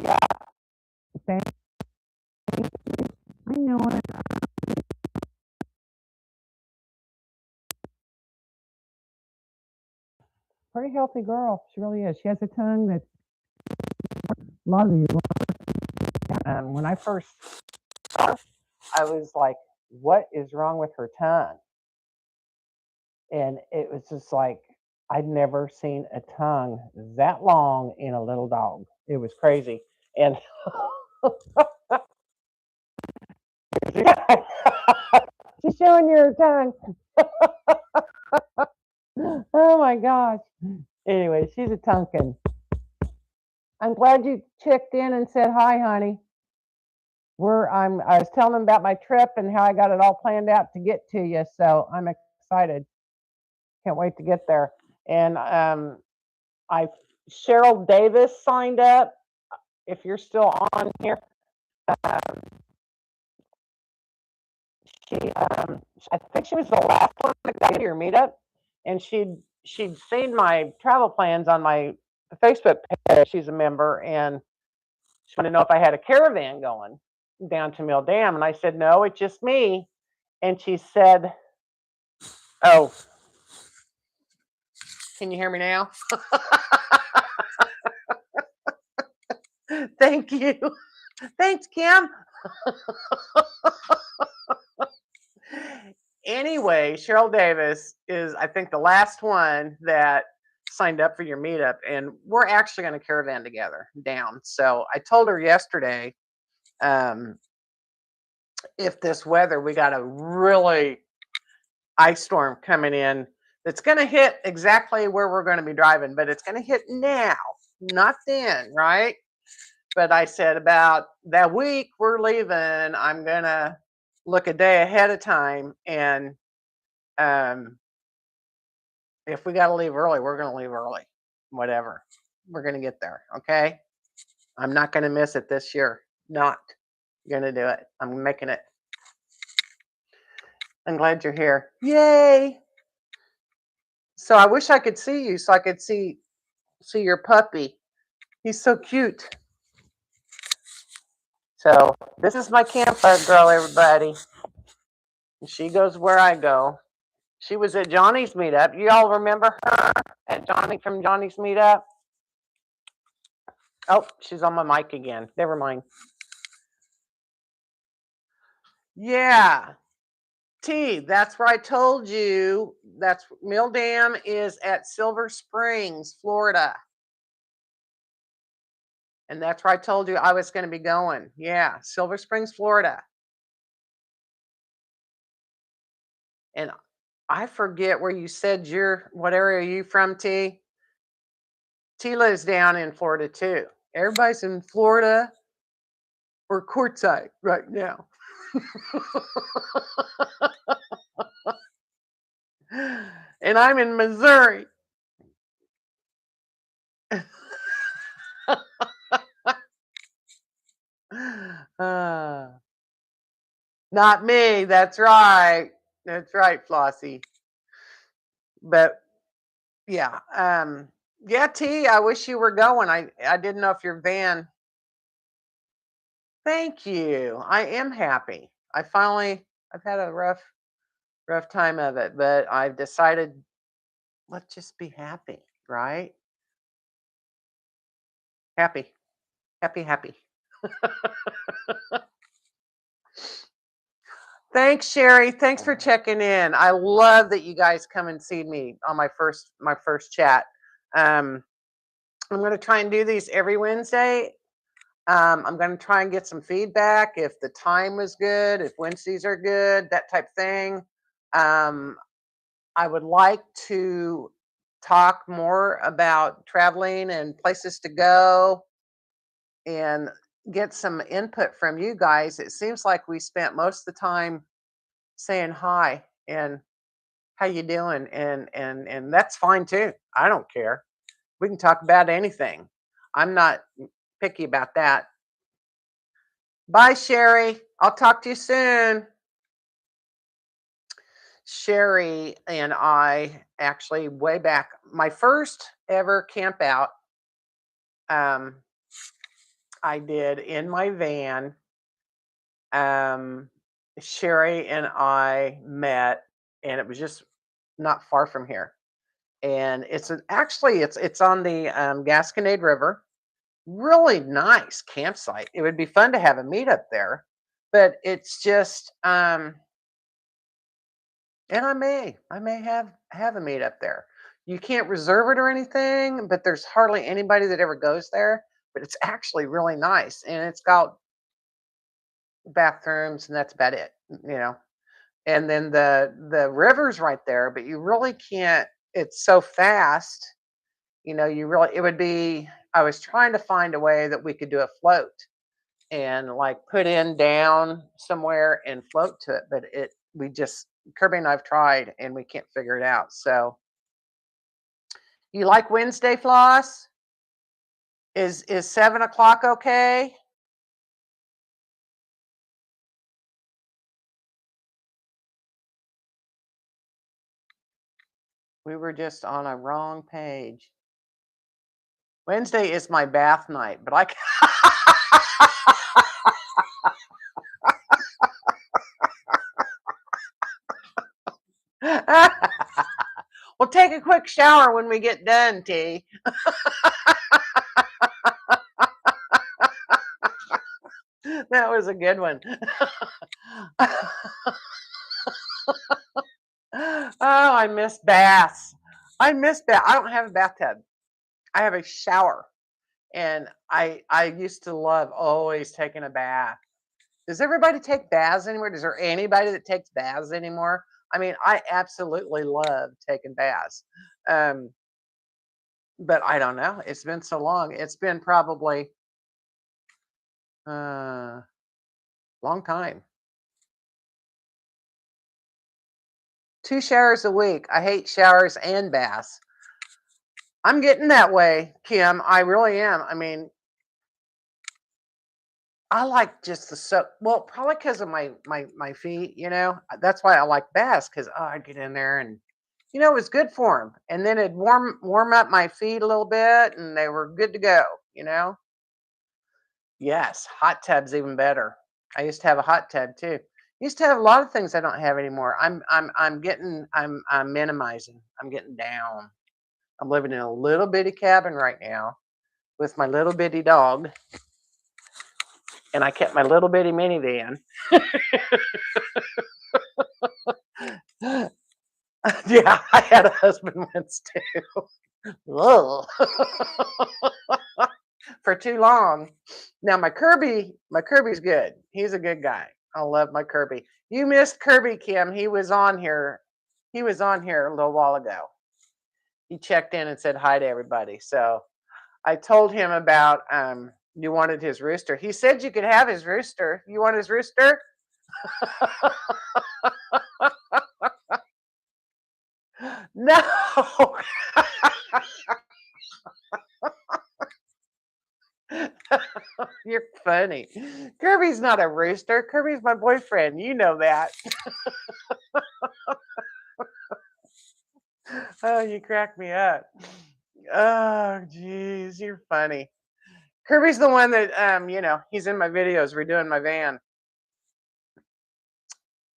yeah, I know it. Pretty healthy girl. She really is. She has a tongue that a lot of you. When I first saw her, I was like, what is wrong with her tongue? And it was just like, I'd never seen a tongue that long in a little dog. It was crazy. And she's showing you her tongue. Oh my gosh. Anyway, she's a Tonkin. I'm glad you checked in and said hi, honey. I was telling them about my trip and how I got it all planned out to get to you, so I'm excited. Can't wait to get there. And I Cheryl Davis signed up. If you're still on here, um, I think she was the last one that got to your meetup, and she'd seen my travel plans on my Facebook page. She's a member, and she wanted to know if I had a caravan going down to Mill Dam, and I said no, it's just me. And she said, "Oh, can you hear me now?" Thank you. Thanks, Kim. Anyway, Cheryl Davis is, I think, the last one that signed up for your meetup, and we're actually going to caravan together down. So I told her yesterday, um, if this weather, we got a really ice storm coming in that's going to hit exactly where we're going to be driving, but it's going to hit now, not then, right? But I said about that week we're leaving, I'm going to look a day ahead of time, and um, if we got to leave early, we're going to leave early. Whatever. We're going to get there. Okay. I'm not going to miss it this year. Not going to do it. I'm making it. I'm glad you're here. Yay. So I wish I could see you so I could see your puppy. He's so cute. So this is my campfire girl, everybody. She goes where I go. She was at Johnny's meetup. You all remember her at Johnny's meetup? Oh, she's on my mic again. Never mind. Yeah. T, that's where I told you. That's Mill Dam is at Silver Springs, Florida. And that's where I told you I was going to be going. Yeah, Silver Springs, Florida. And I forget where you said what area are you from, T? T lives down in Florida too. Everybody's in Florida or courtside right now. And I'm in Missouri. uh, Not me. That's right. That's right, Flossie. But yeah, yeah, T. I wish you were going. I didn't know if your van. Thank you. I am happy. I've had a rough time of it, but I've decided let's just be happy, right? Happy, happy, happy. Thanks, Sherry. Thanks for checking in. I love that you guys come and see me on my first chat. Um, I'm going to try and do these every Wednesday. I'm going to try and get some feedback if the time was good, if Wednesdays are good, that type thing. Um, I would like to talk more about traveling and places to go and get some input from you guys. It seems like we spent most of the time saying hi and how you doing, and that's fine too. I don't care. We can talk about anything. I'm not picky about that. Bye, Sherry. I'll talk to you soon. Sherry and I actually way back my first ever camp out um I did in my van. um Sherry and I met, and it was just not far from here. And it's on the Gasconade River. Really nice campsite. It would be fun to have a meetup there, but it's just and I may have a meetup there. You can't reserve it or anything, but there's hardly anybody that ever goes there. But it's actually really nice, and it's got bathrooms, and that's about it. You know, and then the river's right there, but you really can't. It's so fast. you really, it would be, I was trying to find a way that we could do a float and like put in down somewhere and float to it, but we just, Kirby and I've tried and we can't figure it out. So, you like Wednesday, Floss? Is 7 o'clock okay? We were just on a wrong page. Wednesday is my bath night, but I can. We'll take a quick shower when we get done, T. That was a good one. Oh, I miss baths. I miss bath. I don't have a bathtub. I have a shower, and I used to love always taking a bath. Does everybody take baths anymore? Is there anybody that takes baths anymore? I mean, I absolutely love taking baths. Um, but I don't know. It's been so long. It's been probably long time. 2 showers a week. I hate showers and baths. I'm getting that way, Kim. I really am. I mean, I like just the soap. Well, probably because of my feet. That's why I like baths because I get in there and it was good for them. And then it warm up my feet a little bit, and they were good to go. You know. Yes, hot tub's even better. I used to have a hot tub too. Used to have a lot of things I don't have anymore. I'm minimizing. I'm getting down. I'm living in a little bitty cabin right now with my little bitty dog, and I kept my little bitty minivan. Yeah, I had a husband once too. Whoa. For too long. Now my Kirby's good. He's a good guy. I love my Kirby. You missed Kirby, Kim. He was on here. He was on here a little while ago. He checked in and said hi to everybody. So I told him about you wanted his rooster. He said you could have his rooster. You want his rooster? No. You're funny. Kirby's not a rooster. Kirby's my boyfriend. You know that. Oh, you crack me up. Oh, geez, you're funny. Kirby's the one that he's in my videos redoing my van.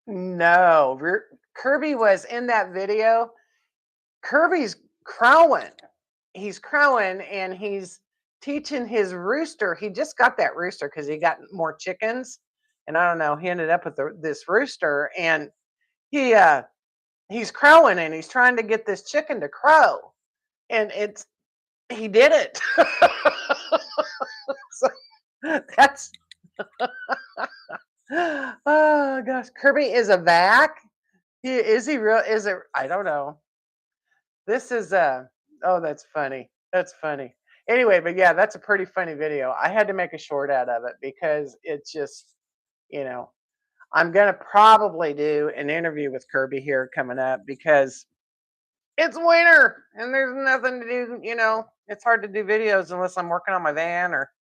No, Kirby was in that video. Kirby's crowing. He's crowing and he's teaching his rooster. He just got that rooster because he got more chickens. And I don't know, he ended up with this rooster, and he he's crowing and he's trying to get this chicken to crow. And he did it. So that's oh gosh. Kirby is a vac. Is he real? Is it? I don't know. This is oh, that's funny. That's funny. Anyway, but yeah, that's a pretty funny video. I had to make a short out of it because it's just, you know, I'm gonna probably do an interview with Kirby here coming up because it's winter and there's nothing to do. It's hard to do videos unless I'm working on my van or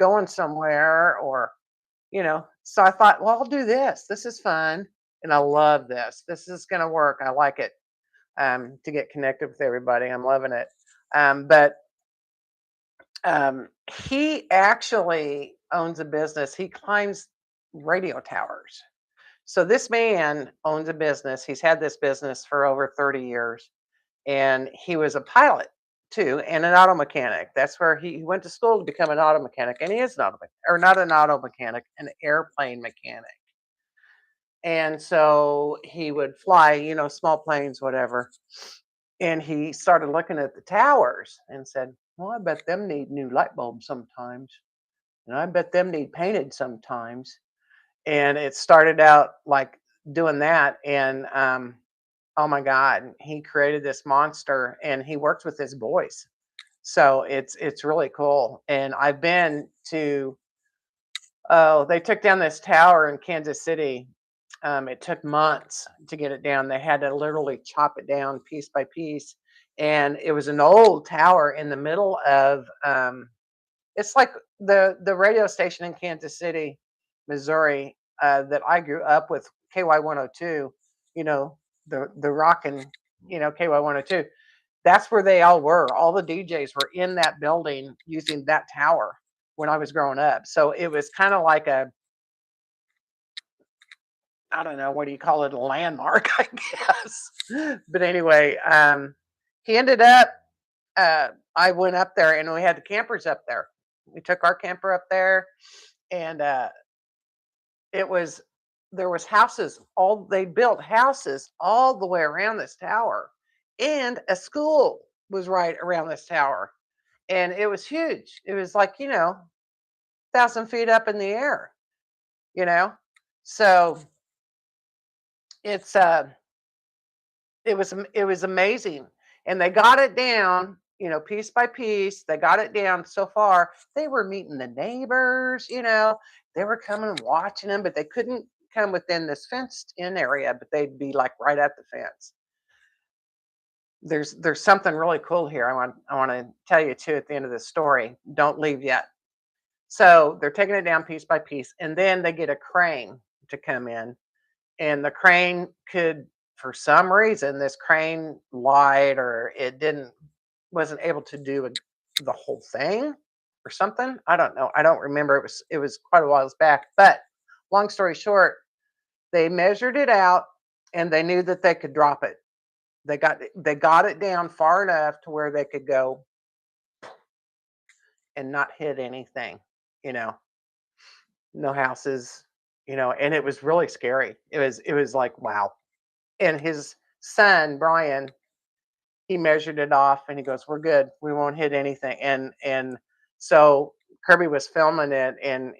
going somewhere or. So I thought, well, I'll do this. This is fun. And I love this. This is gonna work. I like it. To get connected with everybody. I'm loving it. But he actually owns a business. He climbs radio towers. So this man owns a business. He's had this business for over 30 years. And he was a pilot too and an auto mechanic. That's where he went to school to become an auto mechanic. And he is an auto mechanic, or not an auto mechanic, an airplane mechanic. And so he would fly, small planes, whatever. And he started looking at the towers and said, well, I bet them need new light bulbs sometimes. And I bet them need painted sometimes. And it started out like doing that. And oh my God, he created this monster and he worked with his boys. So it's really cool. And I've been to oh, they took down this tower in Kansas City. It took months to get it down. They had to literally chop it down piece by piece. And it was an old tower in the middle of it's like the radio station in Kansas City, Missouri, that I grew up with, KY 102, you know, the rockin', KY 102. That's where they all were. All the DJs were in that building using that tower when I was growing up. So it was kind of like a, I don't know, what do you call it? A landmark, I guess. But anyway, he ended up, I went up there and we had the campers up there. We took our camper up there, and it was, there was houses, all they built houses all the way around this tower, and a school was right around this tower, and it was huge. It was like, 1,000 feet up in the air, you know. So it's it was amazing, and they got it down, piece by piece. They got it down so far. They were meeting the neighbors, they were coming and watching them, but they couldn't come within this fenced in area, but they'd be like right at the fence. There's something really cool here. I want to tell you too at the end of this story. Don't leave yet. So they're taking it down piece by piece, and then they get a crane to come in, and the crane could, for some reason, this crane lied, or it didn't, wasn't able to do the whole thing or something. I don't know. I don't remember. It was quite a while back. But long story short, they measured it out, and they knew that they could drop it. They got it down far enough to where they could go and not hit anything. You know, no houses. And it was really scary. It was like, wow. And his son Brian, he measured it off and he goes, "We're good. We won't hit anything." And so Kirby was filming it, and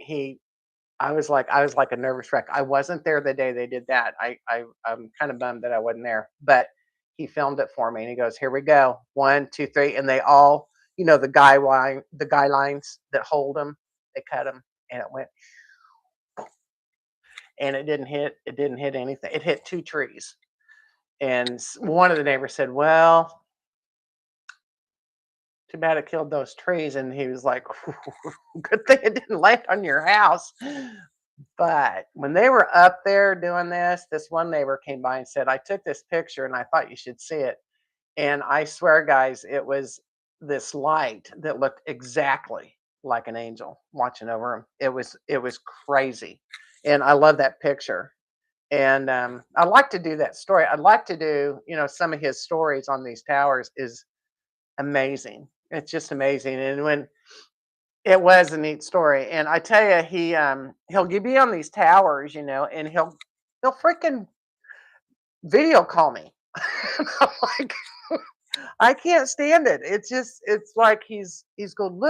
I was like a nervous wreck. I wasn't there the day they did that. I'm kind of bummed that I wasn't there, but he filmed it for me, and he goes, "Here we go. 1, 2, 3." And they all, the guy lines that hold them, they cut them, and it went, and it didn't hit anything. It hit two trees. And one of the neighbors said, "Well, too bad it killed those trees." And he was like, "Good thing it didn't land on your house." But when they were up there doing this one neighbor came by and said, "I took this picture and I thought you should see it." And I swear, guys, it was this light that looked exactly like an angel watching over him. It was crazy. And I love that picture. And I like to do that story. I'd like to do, some of his stories on these towers is amazing. It's just amazing. And when it was a neat story, and I tell you, he'll be on these towers, and he'll freaking video call me. And I'm like, I can't stand it. It's like he's going,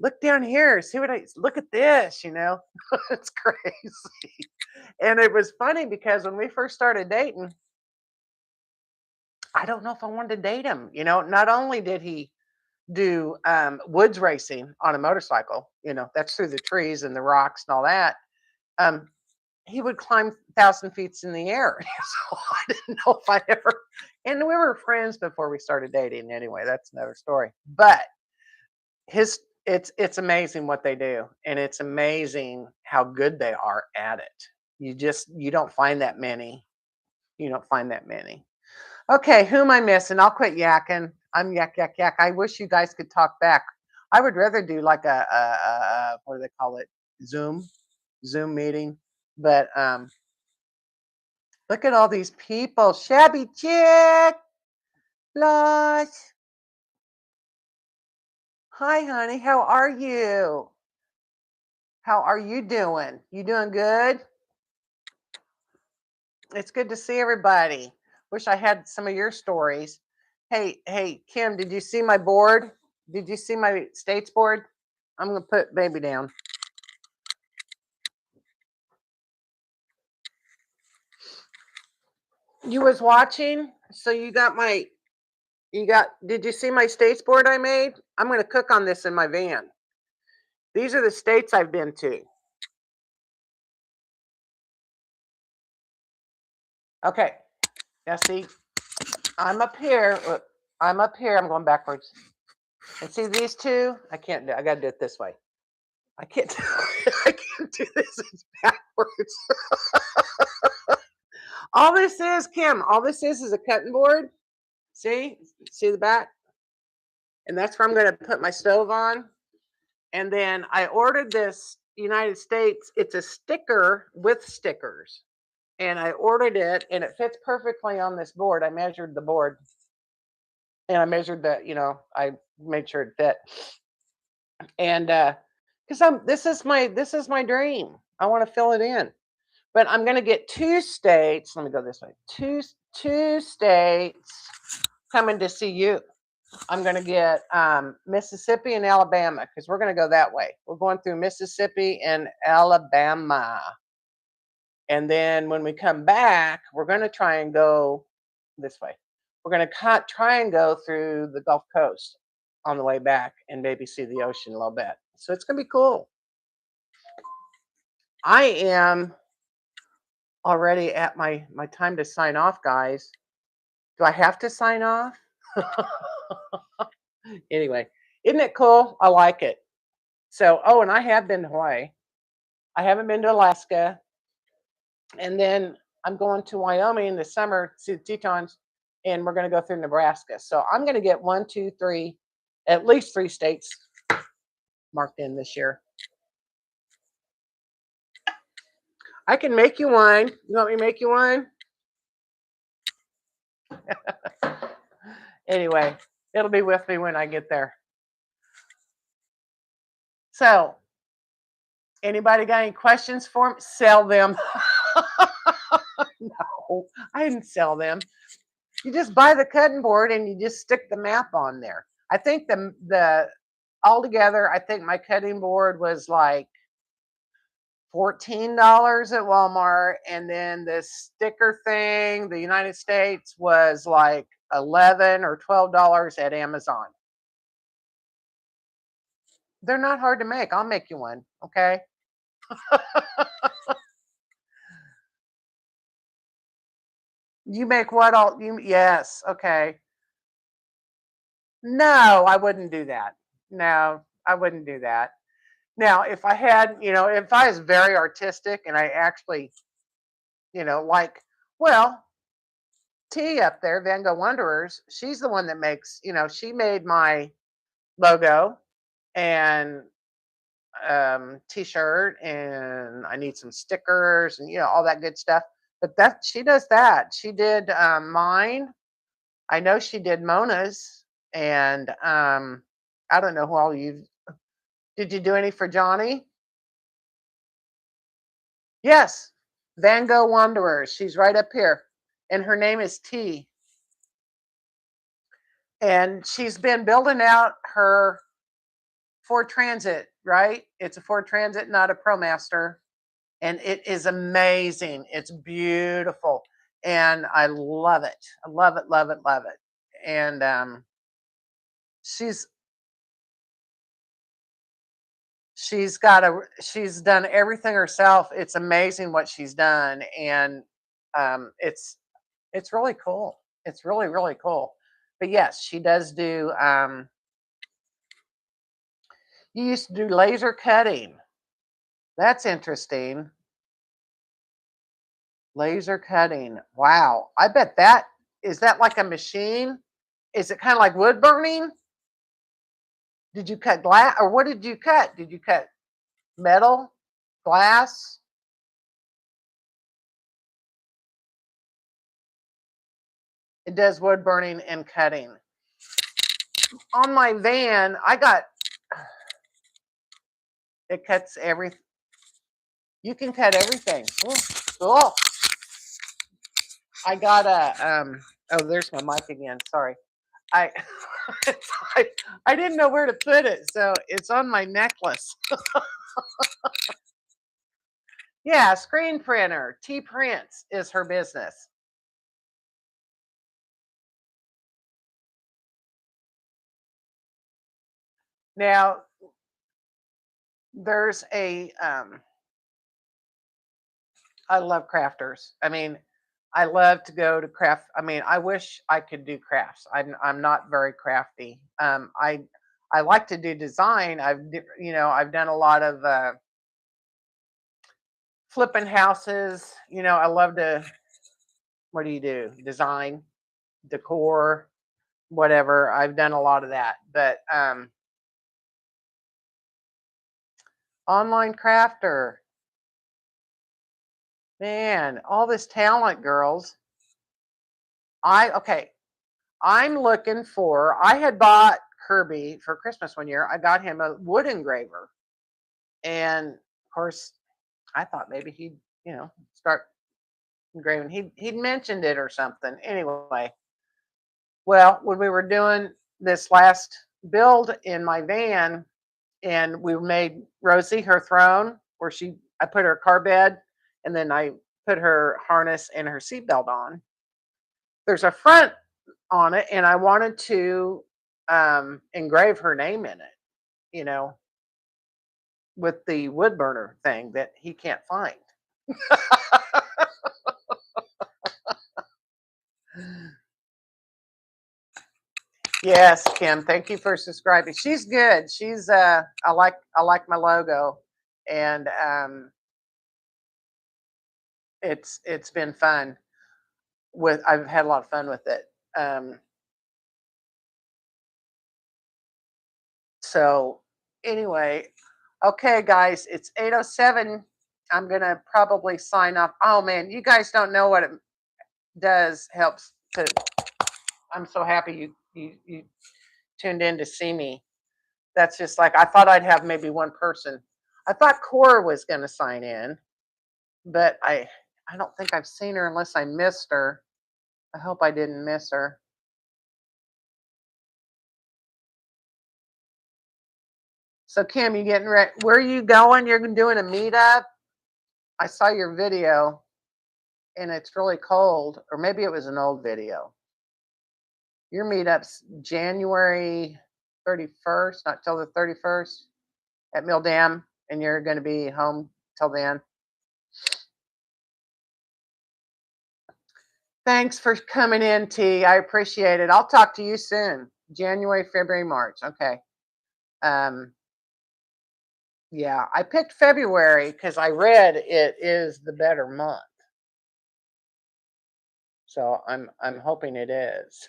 look down here, see what I look at this. It's crazy. And it was funny because when we first started dating, I don't know if I wanted to date him. Not only did he do woods racing on a motorcycle, that's through the trees and the rocks and all that. Um, he would climb 1,000 feet in the air. So I didn't know if I'd ever, and we were friends before we started dating anyway. That's another story. But his, it's amazing what they do, and it's amazing how good they are at it. You don't find that many. You don't find that many. Okay, who am I missing? I'll quit yakking. I'm yak yak yak. I wish you guys could talk back. I would rather do like a what do they call it? Zoom meeting. But look at all these people. Shabby chick, Losh. Hi, honey. How are you? How are you doing? You doing good? It's good to see everybody. Wish I had some of your stories. Hey, Kim, did you see my board? Did you see my states board? I'm gonna put baby down. You was watching, so you got my Did you see my states board I made? I'm going to cook on this in my van. These are the states I've been to. Okay. Now see, I'm up here. Look, I'm up here. I'm going backwards. And see these two? I can't do. I got to do it this way. I can't. I can't do this. It's backwards. All this is, Kim. All this is a cutting board. See the back, and that's where I'm going to put my stove on. And then I ordered this United States. It's a sticker with stickers, and I ordered it, and it fits perfectly on this board. I measured the board, and I measured the. I made sure it fit. And because this is my dream. I want to fill it in, but I'm going to get two states. Let me go this way. Two states coming to see you. I'm going to get Mississippi and Alabama because we're going to go that way. We're going through Mississippi and Alabama. And then when we come back, we're going to try and go this way. We're going to try and go through the Gulf Coast on the way back and maybe see the ocean a little bit. So it's going to be cool. I am already at my time to sign off, guys. Do I have to sign off? Anyway, isn't it cool? I like it. So, oh, and I have been to Hawaii. I haven't been to Alaska. And then I'm going to Wyoming this summer to see the Tetons, and we're going to go through Nebraska. So I'm going to get 1, 2, 3, at least 3 states marked in this year. I can make you wine. You want me to make you wine? Anyway, it'll be with me when I get there. So, anybody got any questions for me? Sell them. No, I didn't sell them. You just buy the cutting board and you just stick the map on there. I think the altogether, I think my cutting board was like $14 at Walmart, and then the sticker thing, the United States, was like $11 or $12 at Amazon. They're not hard to make. I'll make you one, okay? You make what all you yes, okay. No, I wouldn't do that. No, I wouldn't do that. Now, if I had, if I was very artistic and I actually, like, well, T up there, Van Gogh Wanderers, she's the one that makes, she made my logo and t-shirt, and I need some stickers and all that good stuff. But that she does that. She did mine. I know she did Mona's, and I don't know who all you did. You do any for Johnny? Yes, Van Gogh Wanderers. She's right up here, and her name is T. And she's been building out her Ford Transit. Right? It's a Ford Transit, not a ProMaster, and it is amazing. It's beautiful, and I love it. I love it, love it, love it. And she's she's done everything herself. It's amazing what she's done, and it's really cool. It's really really cool. But yes, she does do. You used to do laser cutting. That's interesting. Laser cutting. Wow. I bet that is that like a machine? Is it kind of like wood burning? Did you cut glass or what did you cut? Did you cut metal, glass? It does wood burning and cutting. On my van, it cuts everything. You can cut everything. Oh, I got oh, there's my mic again. Sorry. I I, I didn't know where to put it, so it's on my necklace. Yeah, screen printer. T Prints is her business. Now there's I love crafters. I mean, I love to go to craft. I mean, I wish I could do crafts. I'm not very crafty. I like to do design. I've done a lot of flipping houses. I love to. What do you do? Design, decor, whatever. I've done a lot of that. But online crafter, man, all this talent, girls. Okay. I'm looking for. I had bought Kirby for Christmas one year. I got him a wood engraver, and of course, I thought maybe he'd start engraving. He'd mentioned it or something. Anyway, well, when we were doing this last build in my van, and we made Rosie her throne, where I put her car bed, and then I put her harness and her seatbelt on. There's a front on it, and I wanted to engrave her name in it, you know, with the wood burner thing that he can't find. Yes, Kim, thank you for subscribing. She's good. She's I like my logo, and it's been fun. I've had a lot of fun with it. So anyway, okay, guys, it's 8:07. I'm gonna probably sign off. Oh man, you guys don't know what it does. Helps to. I'm so happy you tuned in to see me. That's just like I thought I'd have maybe one person. I thought Cora was gonna sign in, but I don't think I've seen her unless I missed her. I hope I didn't miss her. So Kim, you getting ready? Where are you going? You're doing a meetup? I saw your video, and it's really cold, or maybe it was an old video. Your meetup's January 31st, not till the 31st at Mill Dam, and you're going to be home till then. Thanks for coming in, T. I appreciate it. I'll talk to you soon. January, February, March. Okay. Um, yeah, I picked February because I read it is the better month. So I'm hoping it is.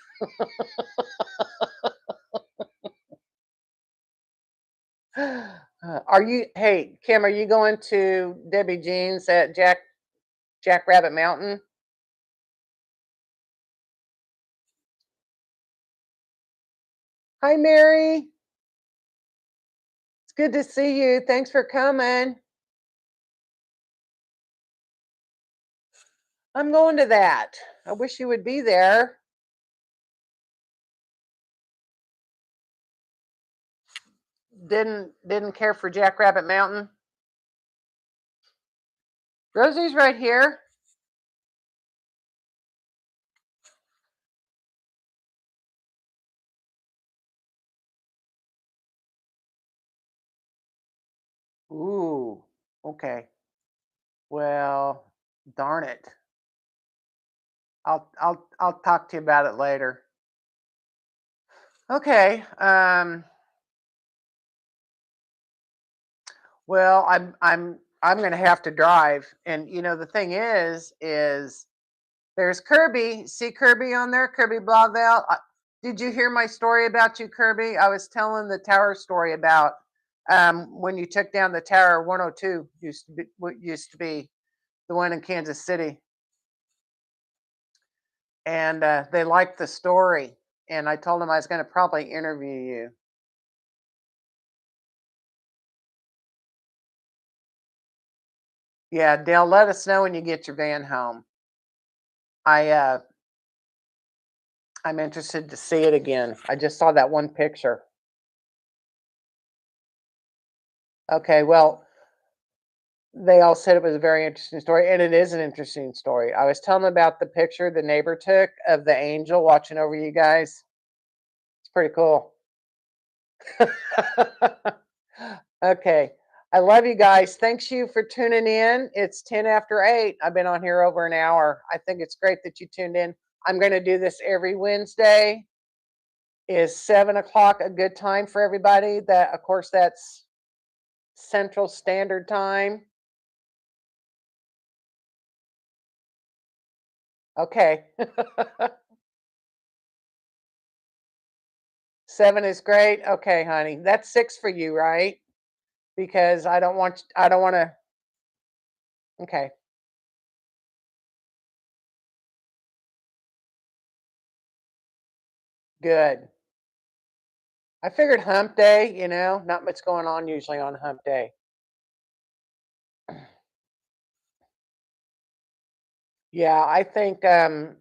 Are you? Hey, Kim, are you going to Debbie Jean's at Jackrabbit Mountain? Hi, Mary. It's good to see you. Thanks for coming. I'm going to that. I wish you would be there. Didn't care for Jackrabbit Mountain. Rosie's right here. Ooh, okay. Well, darn it. I'll talk to you about it later. Okay. Well, I'm going to have to drive, and the thing is there's Kirby. See Kirby on there, Kirby Blauvelt. Did you hear my story about you, Kirby? I was telling the tower story about when you took down the tower. 102 used to be the one in Kansas City, and they liked the story. And I told them I was going to probably interview you. Yeah, Dale, let us know when you get your van home. I I'm interested to see it again. I just saw that one picture. Okay, well, they all said it was a very interesting story, and it is an interesting story. I was telling them about the picture the neighbor took of the angel watching over you guys. It's pretty cool. Okay. I love you guys. Thanks you for tuning in. It's 10 after 8. I've been on here over an hour. I think it's great that you tuned in. I'm going to do this every Wednesday. Is 7 o'clock a good time for everybody? That, of course, that's Central Standard Time. Okay. 7 is great. Okay, honey. That's 6 for you, right? Because I don't want to. Okay, good. I figured hump day, not much going on usually on hump day. Yeah, I think on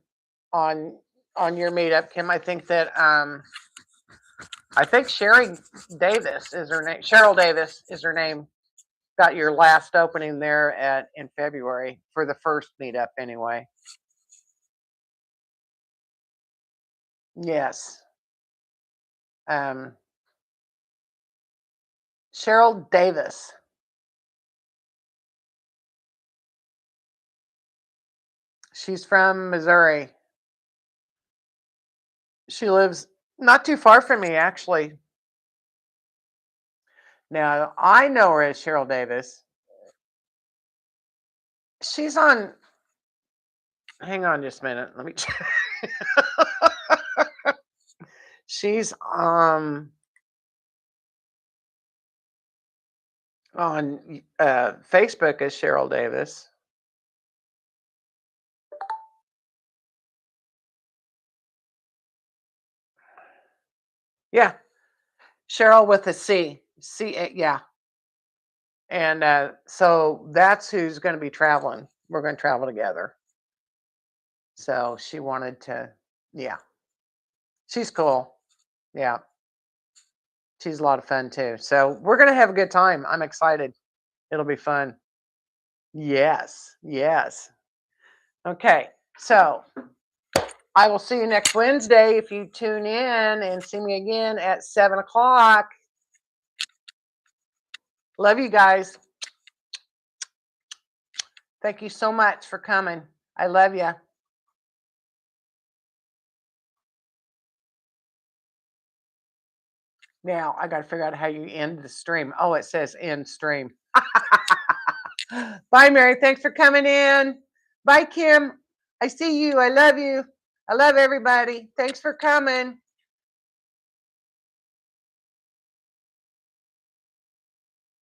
on your meetup, Kim, I think Sherry Davis is her name. Cheryl Davis is her name. Got your last opening there at in February for the first meetup anyway. Yes. Um Cheryl Davis. She's from Missouri. She lives not too far from me actually. Now, I know her as Cheryl Davis. She's on hang on just a minute. Let me check. She's on Facebook as Cheryl Davis. Yeah, Cheryl with a C. Yeah. And so that's who's going to be traveling. We're going to travel together. So she wanted to, yeah, she's cool. Yeah, she's a lot of fun too. So we're going to have a good time. I'm excited. It'll be fun. Yes, yes. Okay, so I will see you next Wednesday if you tune in and see me again at 7 o'clock. Love you guys. Thank you so much for coming. I love you. Now I got to figure out how you end the stream. Oh, it says end stream. Bye, Mary. Thanks for coming in. Bye, Kim. I see you. I love you. I love everybody. Thanks for coming.